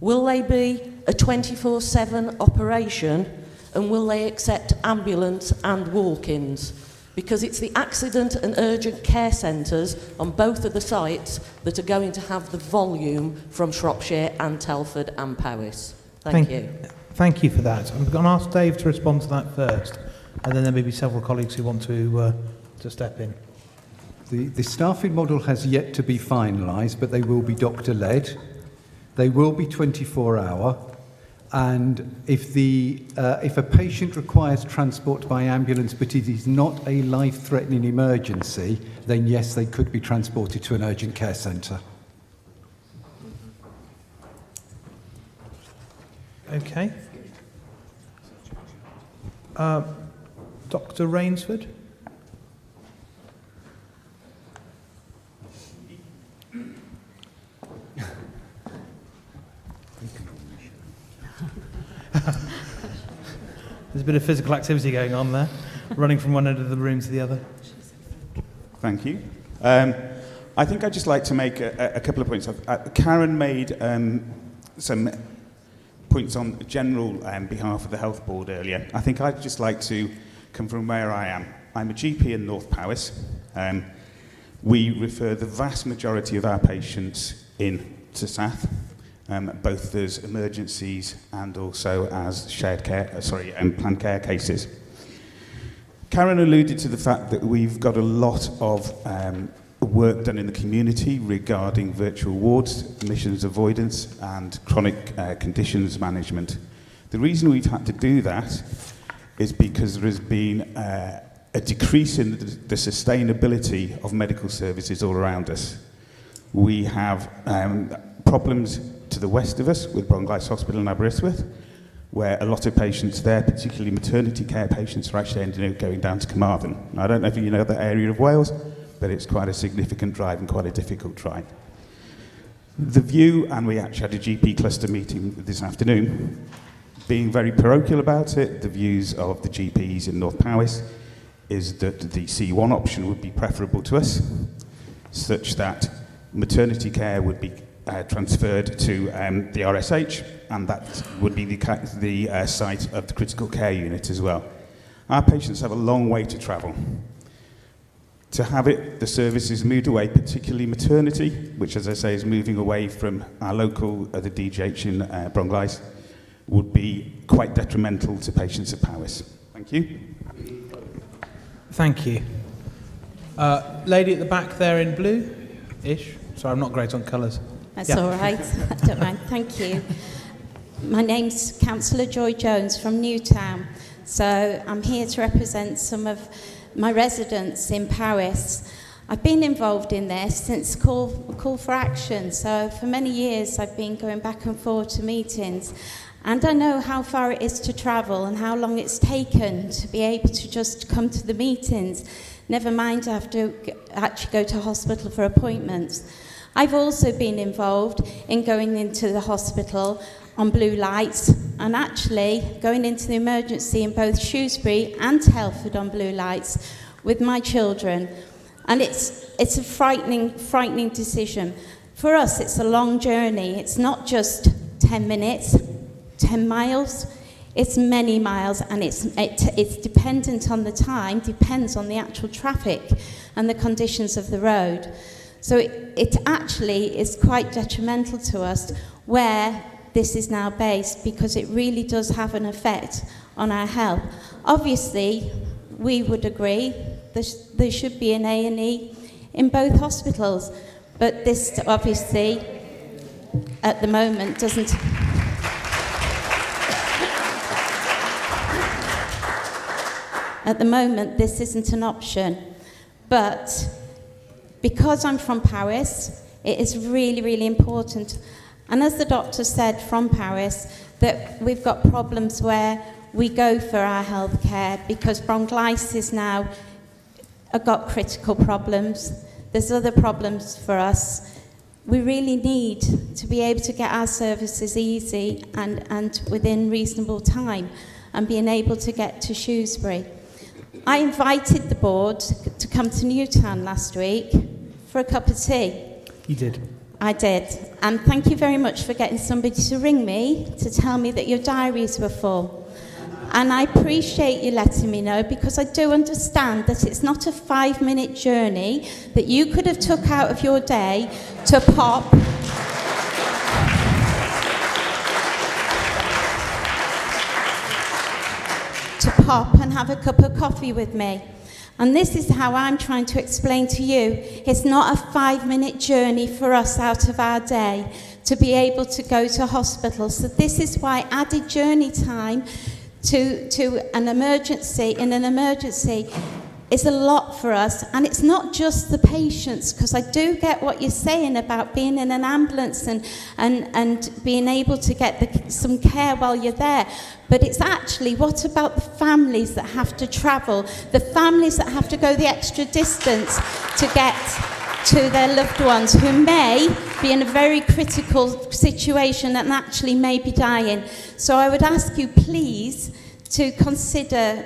Will they be a 24/7 operation? And will they accept ambulance and walk-ins? Because it's the accident and urgent care centres on both of the sites that are going to have the volume from Shropshire and Telford and Powys. Thank you. Thank you for that. I'm going to ask Dave to respond to that first, and then there may be several colleagues who want to step in. The staffing model has yet to be finalised, but they will be doctor-led. They will be 24-hour. And if a patient requires transport by ambulance, but it is not a life-threatening emergency, then yes, they could be transported to an urgent care centre. Okay. Dr. Rainsford? There's a bit of physical activity going on there, running from one end of the room to the other. Thank you. I think I'd just like to make a couple of points. Karen made some points on general behalf of the Health Board earlier. I think I'd just like to come from where I am. I'm a GP in North Powys. We refer the vast majority of our patients in to SATH, both as emergencies and also as shared care, planned care cases. Karen alluded to the fact that we've got a lot of work done in the community regarding virtual wards, admissions avoidance and chronic conditions management. The reason we've had to do that is because there has been a decrease in the sustainability of medical services all around us. We have problems to the west of us with Bronglice Hospital in Aberystwyth, where a lot of patients there, particularly maternity care patients, are actually ending up going down to Carmarthen. Now, I don't know if you know that area of Wales, but it's quite a significant drive and quite a difficult drive. The view, and we actually had a GP cluster meeting this afternoon, being very parochial about it, the views of the GPs in North Powys is that the C1 option would be preferable to us, such that maternity care would be transferred to the RSH, and that would be the site of the critical care unit as well. Our patients have a long way to travel. To have the services moved away, particularly maternity, which, as I say, is moving away from our local, the DGH in Bronglice, would be quite detrimental to patients at Powys. Thank you. Thank you. Lady at the back there in blue-ish. Sorry, I'm not great on colours. That's all right. I don't mind. Thank you. My name's Councillor Joy Jones from Newtown. So I'm here to represent some of my residents in Powys. I've been involved in this since Call for Action. So for many years I've been going back and forth to meetings. And I know how far it is to travel and how long it's taken to be able to just come to the meetings. Never mind I have to actually go to hospital for appointments. I've also been involved in going into the hospital on blue lights and actually going into the emergency in both Shrewsbury and Telford on blue lights with my children. And it's a frightening decision. For us, it's a long journey. It's not just 10 minutes, 10 miles. It's many miles, and it's dependent on the time, depends on the actual traffic and the conditions of the road. So it actually is quite detrimental to us where this is now based, because it really does have an effect on our health. Obviously, we would agree there should be an A&E in both hospitals, but this obviously at the moment doesn't. At the moment, this isn't an option, but because I'm from Powys, it is really, really important. And as the doctor said from Powys, that we've got problems where we go for our health care because Bronglice is now got critical problems. There's other problems for us. We really need to be able to get our services easy and within reasonable time and being able to get to Shrewsbury. I invited the board to come to Newtown last week for a cup of tea. You did. I did. And thank you very much for getting somebody to ring me to tell me that your diaries were full. And I appreciate you letting me know, because I do understand that it's not a 5-minute journey that you could have took out of your day to pop and have a cup of coffee with me. And this is how I'm trying to explain to you. It's not a 5-minute journey for us out of our day to be able to go to hospital. So this is why added journey time to an emergency, in an emergency, is a lot for us. And it's not just the patients, because I do get what you're saying about being in an ambulance and being able to get some care while you're there. But it's actually, what about the families that have to travel, the families that have to go the extra distance to get to their loved ones who may be in a very critical situation and actually may be dying. So I would ask you please to consider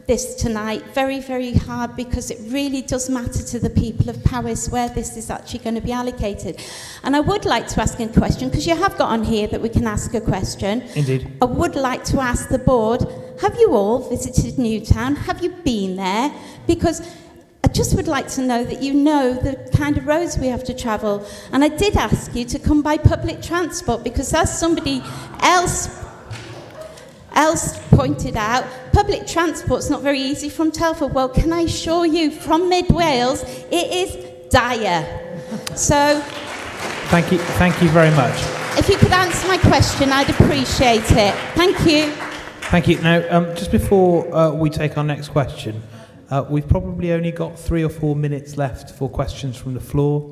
this tonight very, very hard, because it really does matter to the people of Powys where this is actually going to be allocated. And I would like to ask a question, because you have got on here that we can ask a question. Indeed. I would like to ask the board, have you all visited Newtown? Have you been there? Because I just would like to know that you know the kind of roads we have to travel. And I did ask you to come by public transport, because as somebody else pointed out, public transport's not very easy from Telford. Well, can I assure you, from Mid Wales, it is dire. So, Thank you very much. if you could answer my question, I'd appreciate it. Thank you. Thank you. Now, just before we take our next question, we've probably only got 3 or 4 minutes left for questions from the floor,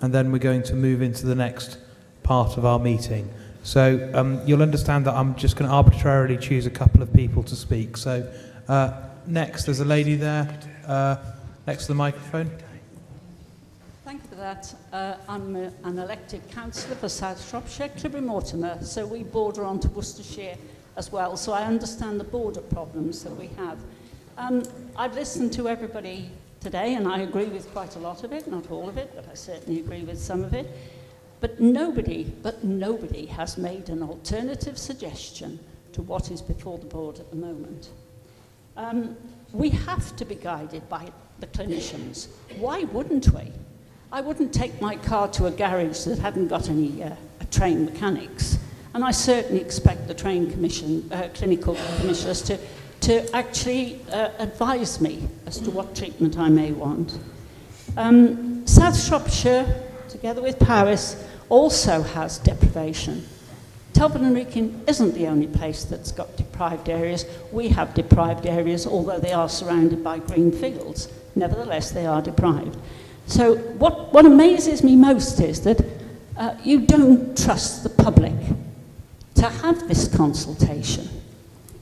and then we're going to move into the next part of our meeting. So you'll understand that I'm just going to arbitrarily choose a couple of people to speak. So next, there's a lady there next to the microphone. Thank you for that. I'm an elected councillor for South Shropshire, Clibby Mortimer, so we border onto Worcestershire as well, so I understand the border problems that we have. I've listened to everybody today, and I agree with quite a lot of it, not all of it, but I certainly agree with some of it. But nobody has made an alternative suggestion to what is before the board at the moment. We have to be guided by the clinicians. Why wouldn't we? I wouldn't take my car to a garage that hadn't got any trained mechanics. And I certainly expect the trained clinical commissioners to actually advise me as to what treatment I may want. South Shropshire, together with Powys, also has deprivation. Telford and Wrekin isn't the only place that's got deprived areas. We have deprived areas, although they are surrounded by green fields. Nevertheless, they are deprived. So what amazes me most is that you don't trust the public to have this consultation.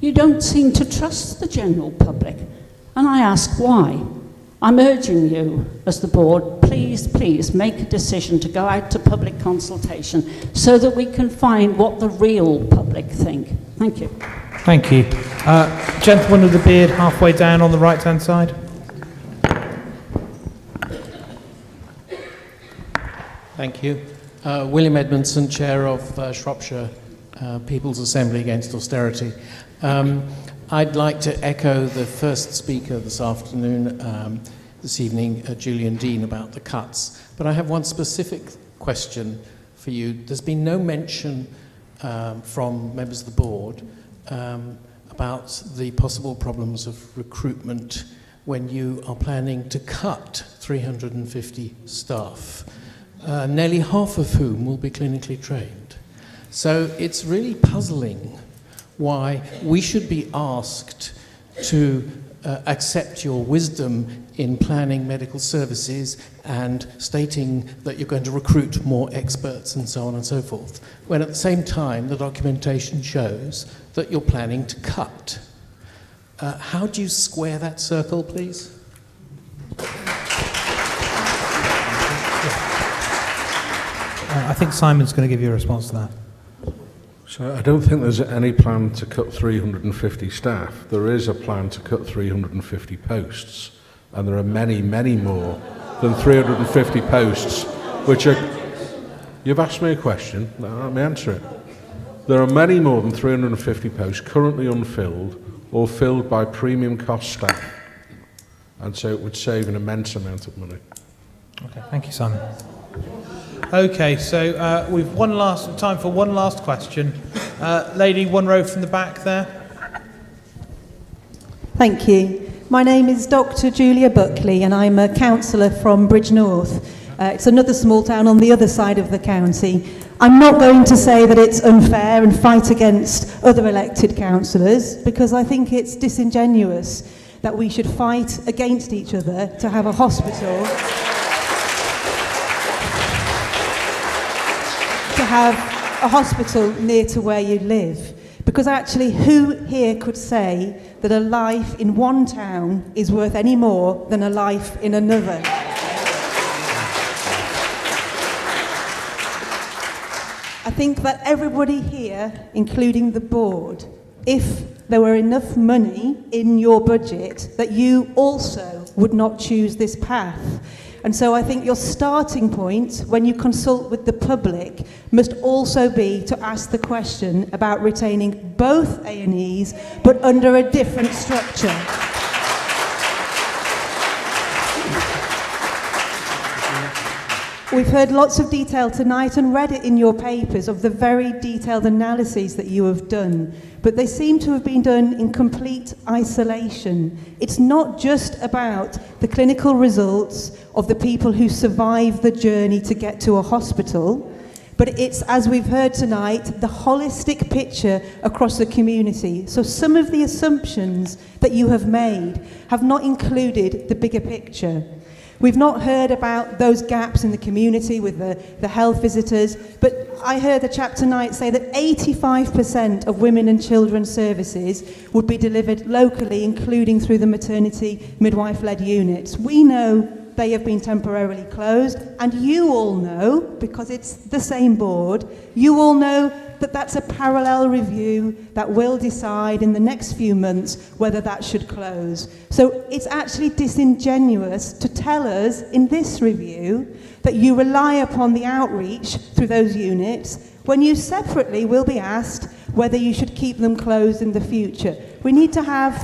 You don't seem to trust the general public. And I ask why. I'm urging you, as the board, please make a decision to go out to public consultation so that we can find what the real public think. Thank you. Thank you. Gentleman with the beard halfway down on the right-hand side. Thank you. William Edmondson, Chair of Shropshire People's Assembly Against Austerity. I'd like to echo the first speaker this afternoon, this evening, Julian Dean, about the cuts. But I have one specific question for you. There's been no mention from members of the board about the possible problems of recruitment when you are planning to cut 350 staff, nearly half of whom will be clinically trained. So it's really puzzling why we should be asked to accept your wisdom in planning medical services and stating that you're going to recruit more experts and so on and so forth, when at the same time the documentation shows that you're planning to cut. How do you square that circle, please? I think Simon's going to give you a response to that. So I don't think there's any plan to cut 350 staff. There is a plan to cut 350 posts. And there are many, many more than 350 posts, which are... You've asked me a question, let me answer it. There are many more than 350 posts currently unfilled or filled by premium cost staff. And so it would save an immense amount of money. Okay, thank you, Simon. Okay, so we've time for one last question. Lady, one row from the back there. Thank you. My name is Dr. Julia Buckley, and I'm a councillor from Bridge North. It's another small town on the other side of the county. I'm not going to say that it's unfair and fight against other elected councillors, because I think it's disingenuous that we should fight against each other to have a hospital. To have a hospital near to where you live. Because actually, who here could say that a life in one town is worth any more than a life in another? I think that everybody here, including the board, if there were enough money in your budget that you also would not choose this path. And so I think your starting point when you consult with the public must also be to ask the question about retaining both A&Es but under a different structure. We've heard lots of detail tonight and read it in your papers of the very detailed analyses that you have done, but they seem to have been done in complete isolation. It's not just about the clinical results of the people who survive the journey to get to a hospital, but it's, as we've heard tonight, the holistic picture across the community. So some of the assumptions that you have made have not included the bigger picture. We've not heard about those gaps in the community with the health visitors, but I heard a chap tonight say that 85% of women and children's services would be delivered locally, including through the maternity midwife-led units. We know they have been temporarily closed, and you all know, because it's the same board, you all know that that's a parallel review that will decide in the next few months whether that should close. So it's actually disingenuous to tell us in this review that you rely upon the outreach through those units when you separately will be asked whether you should keep them closed in the future. We need to have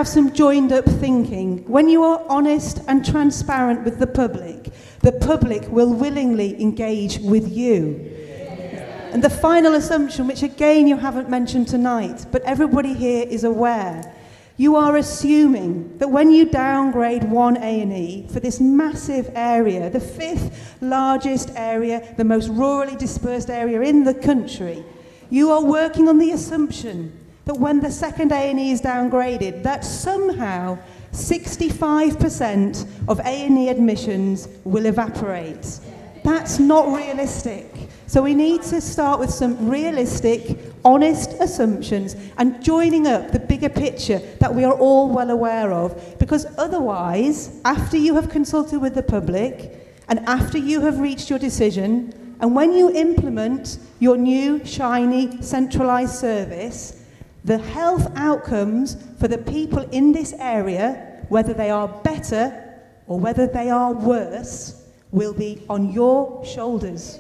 some joined-up thinking. When you are honest and transparent with the public will willingly engage with you. And the final assumption, which again you haven't mentioned tonight, but everybody here is aware, you are assuming that when you downgrade one A&E for this massive area, the 5th largest area, the most rurally dispersed area in the country, you are working on the assumption that when the second A&E is downgraded, that somehow 65% of A&E admissions will evaporate. That's not realistic. So we need to start with some realistic, honest assumptions and joining up the bigger picture that we are all well aware of, because otherwise, after you have consulted with the public and after you have reached your decision, and when you implement your new, shiny, centralised service, the health outcomes for the people in this area, whether they are better or whether they are worse, will be on your shoulders.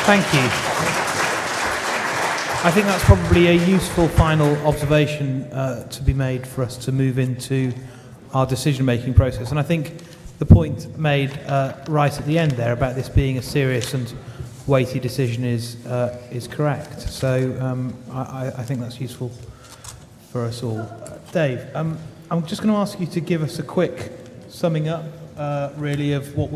Thank you. I think that's probably a useful final observation to be made for us to move into our decision-making process. And I think the point made right at the end there about this being a serious and weighty decision is correct. So I think that's useful for us all. Dave, I'm just going to ask you to give us a quick summing up, really, of what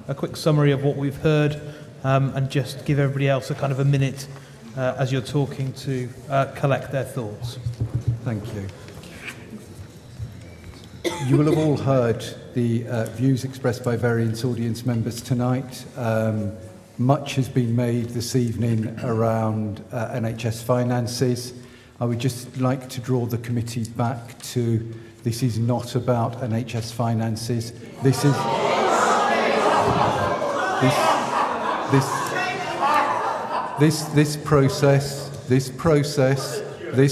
a quick summary of what we've heard, and just give everybody else a kind of a minute as you're talking to collect their thoughts. Thank you. You will have all heard the views expressed by various audience members tonight. Much has been made this evening around NHS finances. I would just like to draw the committee back to this is not about NHS finances. This is This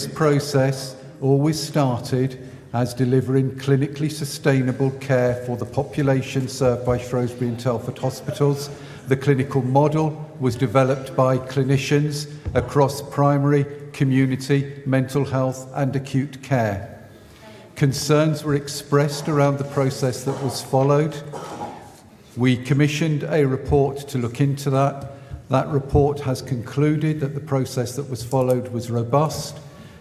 process always started as delivering clinically sustainable care for the population served by Shrewsbury and Telford hospitals. The clinical model was developed by clinicians across primary, community, mental health and acute care. Concerns were expressed around the process that was followed. We commissioned a report to look into that. That report has concluded that the process that was followed was robust.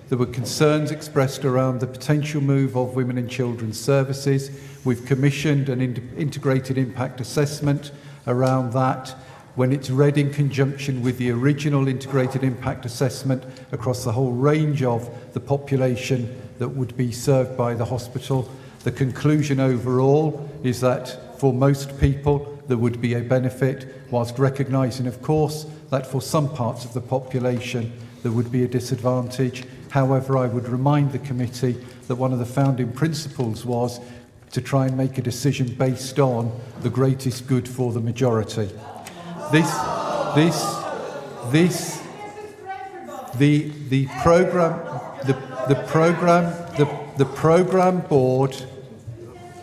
There were concerns expressed around the potential move of women and children's services. We've commissioned an integrated impact assessment around that. When it's read in conjunction with the original integrated impact assessment across the whole range of the population that would be served by the hospital, the conclusion overall is that for most people, there would be a benefit, whilst recognising, of course, that for some parts of the population there would be a disadvantage. However, I would remind the committee that one of the founding principles was to try and make a decision based on the greatest good for the majority. The programme board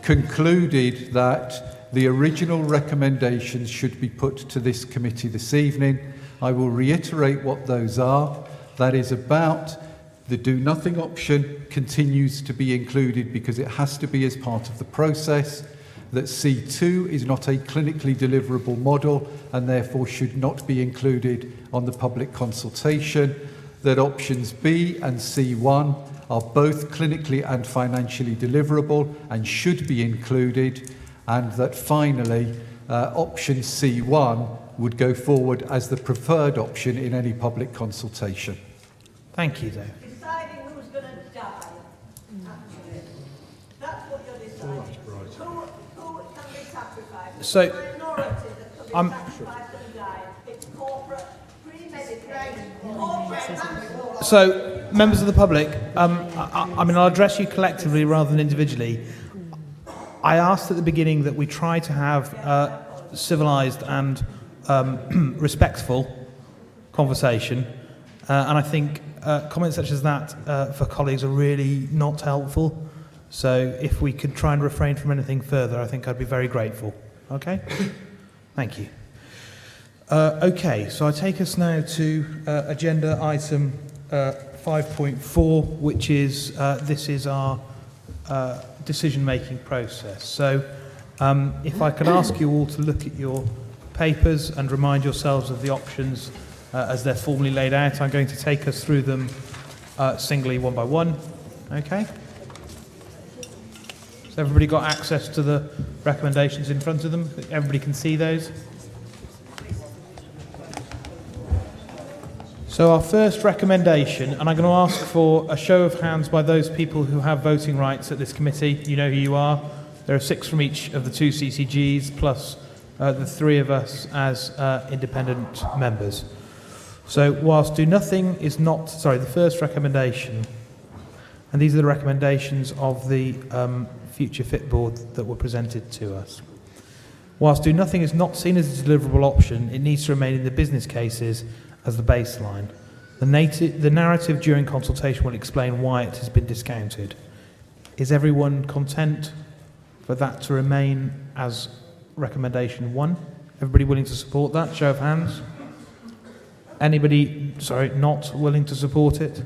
concluded that the original recommendations should be put to this committee this evening. I will reiterate what those are. That is about the do nothing option continues to be included because it has to be as part of the process, that C2 is not a clinically deliverable model and therefore should not be included on the public consultation, that options B and C1 are both clinically and financially deliverable and should be included, and that finally option C1 would go forward as the preferred option in any public consultation. Thank you, Dave. Deciding who's going to die. That's what you're deciding. Who can be sacrificed? So, It's the minority that can be sacrificed and die. It's corporate, premeditated, corporate. So, members of the public, I mean, I'll address you collectively rather than individually. I asked at the beginning that we try to have civilised and respectful conversation, and I think comments such as that for colleagues are really not helpful. So if we could try and refrain from anything further, I think I'd be very grateful. Okay? Thank you. Okay, so I take us now to agenda item 5.4, which is this is our decision-making process. So if I could ask you all to look at your papers and remind yourselves of the options as they're formally laid out. I'm going to take us through them singly, one by one. Okay? So everybody got access to the recommendations in front of them? Everybody can see those? So our first recommendation, and I'm going to ask for a show of hands by those people who have voting rights at this committee. You know who you are. There are 6 from each of the 2 CCGs, plus the 3 of us as independent members. So whilst do nothing is not, the first recommendation, and these are the recommendations of the Future Fit Board that were presented to us. Whilst do nothing is not seen as a deliverable option, it needs to remain in the business cases as the baseline. The narrative during consultation will explain why it has been discounted. Is everyone content for that to remain as recommendation 1? Everybody willing to support that? Show of hands. Anybody, not willing to support it?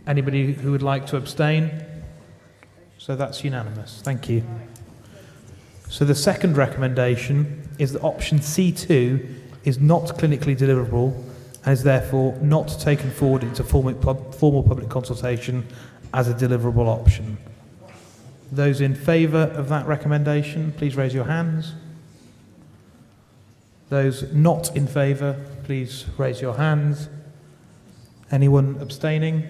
Anybody who would like to abstain? So that's unanimous. Thank you. So the second recommendation is that option C2 is not clinically deliverable and is therefore not taken forward into formal public consultation as a deliverable option. Those in favour of that recommendation, please raise your hands. Those not in favour, please raise your hands. Anyone abstaining?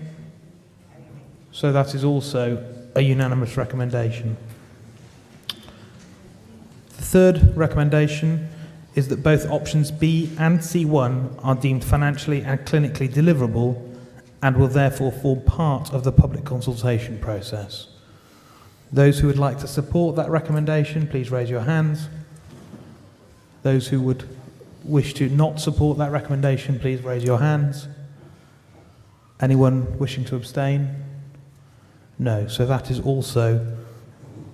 So that is also a unanimous recommendation. The third recommendation is that both options B and C1 are deemed financially and clinically deliverable and will therefore form part of the public consultation process. Those who would like to support that recommendation, please raise your hands. Those who would wish to not support that recommendation, please raise your hands. Anyone wishing to abstain? No. So that is also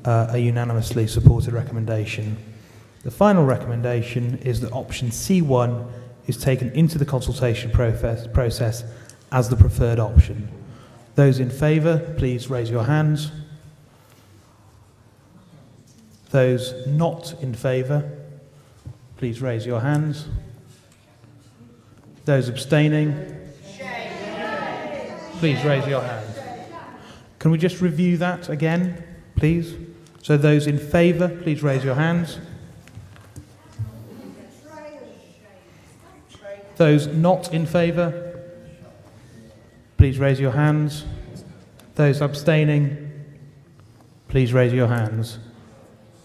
a unanimously supported recommendation. The final recommendation is that option C1 is taken into the consultation process as the preferred option. Those in favour, please raise your hands. Those not in favour, please raise your hands. Those abstaining, please raise your hands. Can we just review that again, please? So those in favour, please raise your hands. Those not in favour, please raise your hands. Those abstaining, please raise your hands.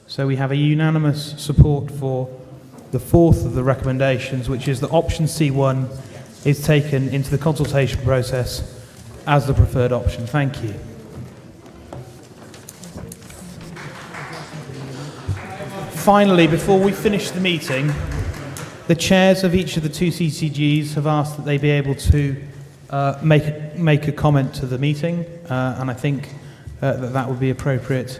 So we have a unanimous support for the fourth of the recommendations, which is that option C1 is taken into the consultation process as the preferred option. Thank you. Finally, before we finish the meeting, the chairs of each of the two CCGs have asked that they be able to make a comment to the meeting, and I think that would be appropriate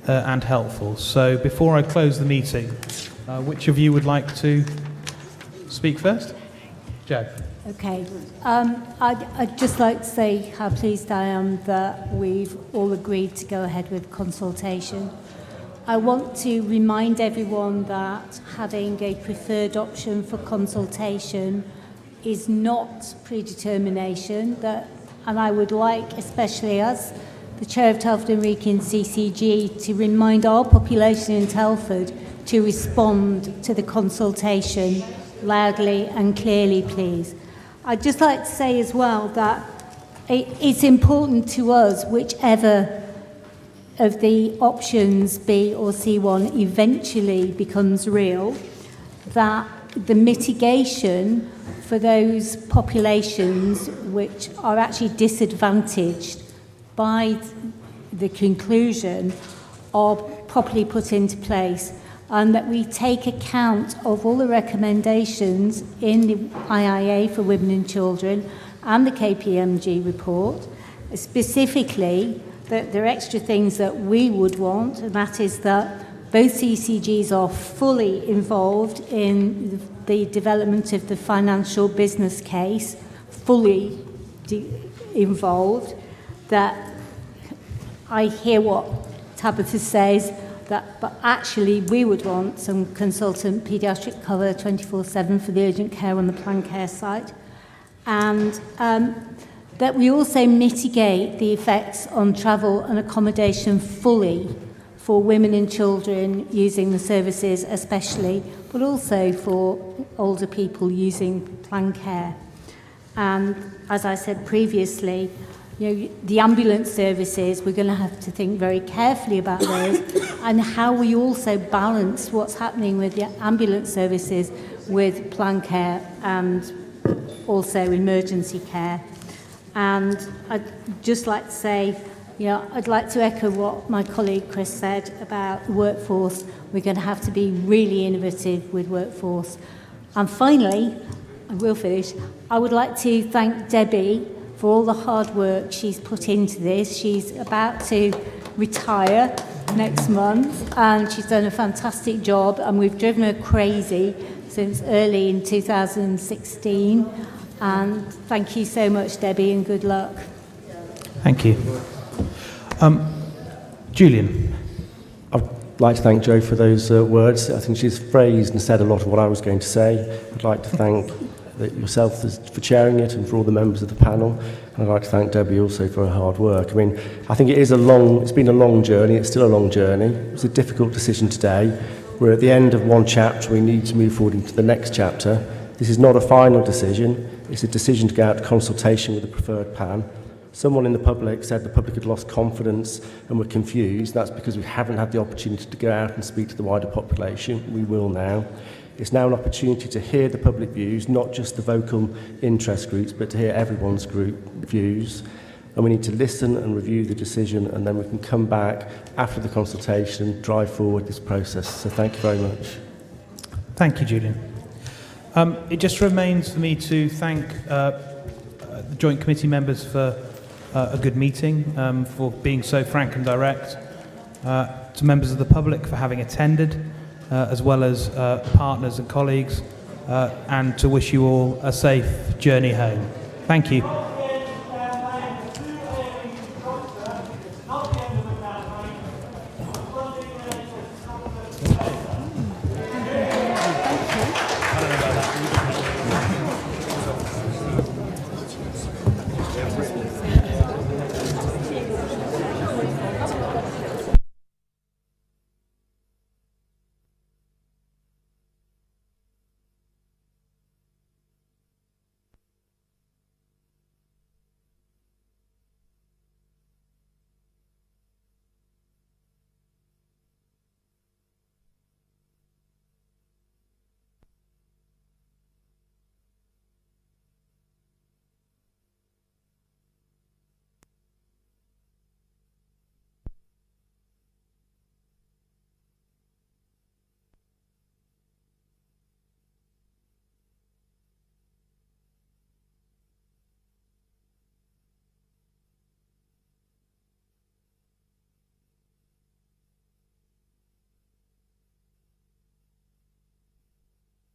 and helpful. So before I close the meeting, which of you would like to speak first? Jo. Okay. I'd just like to say how pleased I am that we've all agreed to go ahead with consultation. I want to remind everyone that having a preferred option for consultation is not predetermination, and I would like, especially as the Chair of Telford and Wrekin CCG, to remind our population in Telford to respond to the consultation loudly and clearly, please. I'd just like to say as well that it's important to us, whichever of the options B or C1 eventually becomes real, that the mitigation for those populations which are actually disadvantaged by the conclusion are properly put into place, and that we take account of all the recommendations in the IIA for women and children and the KPMG report, specifically that there are extra things that we would want, and that is that both CCGs are fully involved in the development of the financial business case, fully involved, that I hear what Tabitha says, but actually we would want some consultant paediatric cover 24/7 for the urgent care on the planned care site, and that we also mitigate the effects on travel and accommodation fully for women and children using the services especially, but also for older people using planned care. And as I said previously, the ambulance services, we're going to have to think very carefully about those and how we also balance what's happening with the ambulance services with planned care and also emergency care. And I'd just like to say, I'd like to echo what my colleague Chris said about the workforce. We're going to have to be really innovative with workforce. And finally, I will finish, I would like to thank Debbie for all the hard work she's put into this. She's about to retire next month, and she's done a fantastic job, and we've driven her crazy since early in 2016. And thank you so much, Debbie, and good luck. Thank you. Julian. I'd like to thank Jo for those words. I think she's phrased and said a lot of what I was going to say. I'd like to thank yourself for chairing it and for all the members of the panel. And I'd like to thank Debbie also for her hard work. I mean, I think it's been a long journey. It's still a long journey. It was a difficult decision today. We're at the end of one chapter. We need to move forward into the next chapter. This is not a final decision. It's a decision to go out to consultation with the preferred PAN. Someone in the public said the public had lost confidence and were confused. That's because we haven't had the opportunity to go out and speak to the wider population. We will now. It's now an opportunity to hear the public views, not just the vocal interest groups, but to hear everyone's group views. And we need to listen and review the decision, and then we can come back after the consultation, drive forward this process. So thank you very much. Thank you, Julian. It just remains for me to thank the Joint Committee members for a good meeting, for being so frank and direct, to members of the public for having attended, as well as partners and colleagues, and to wish you all a safe journey home. Thank you.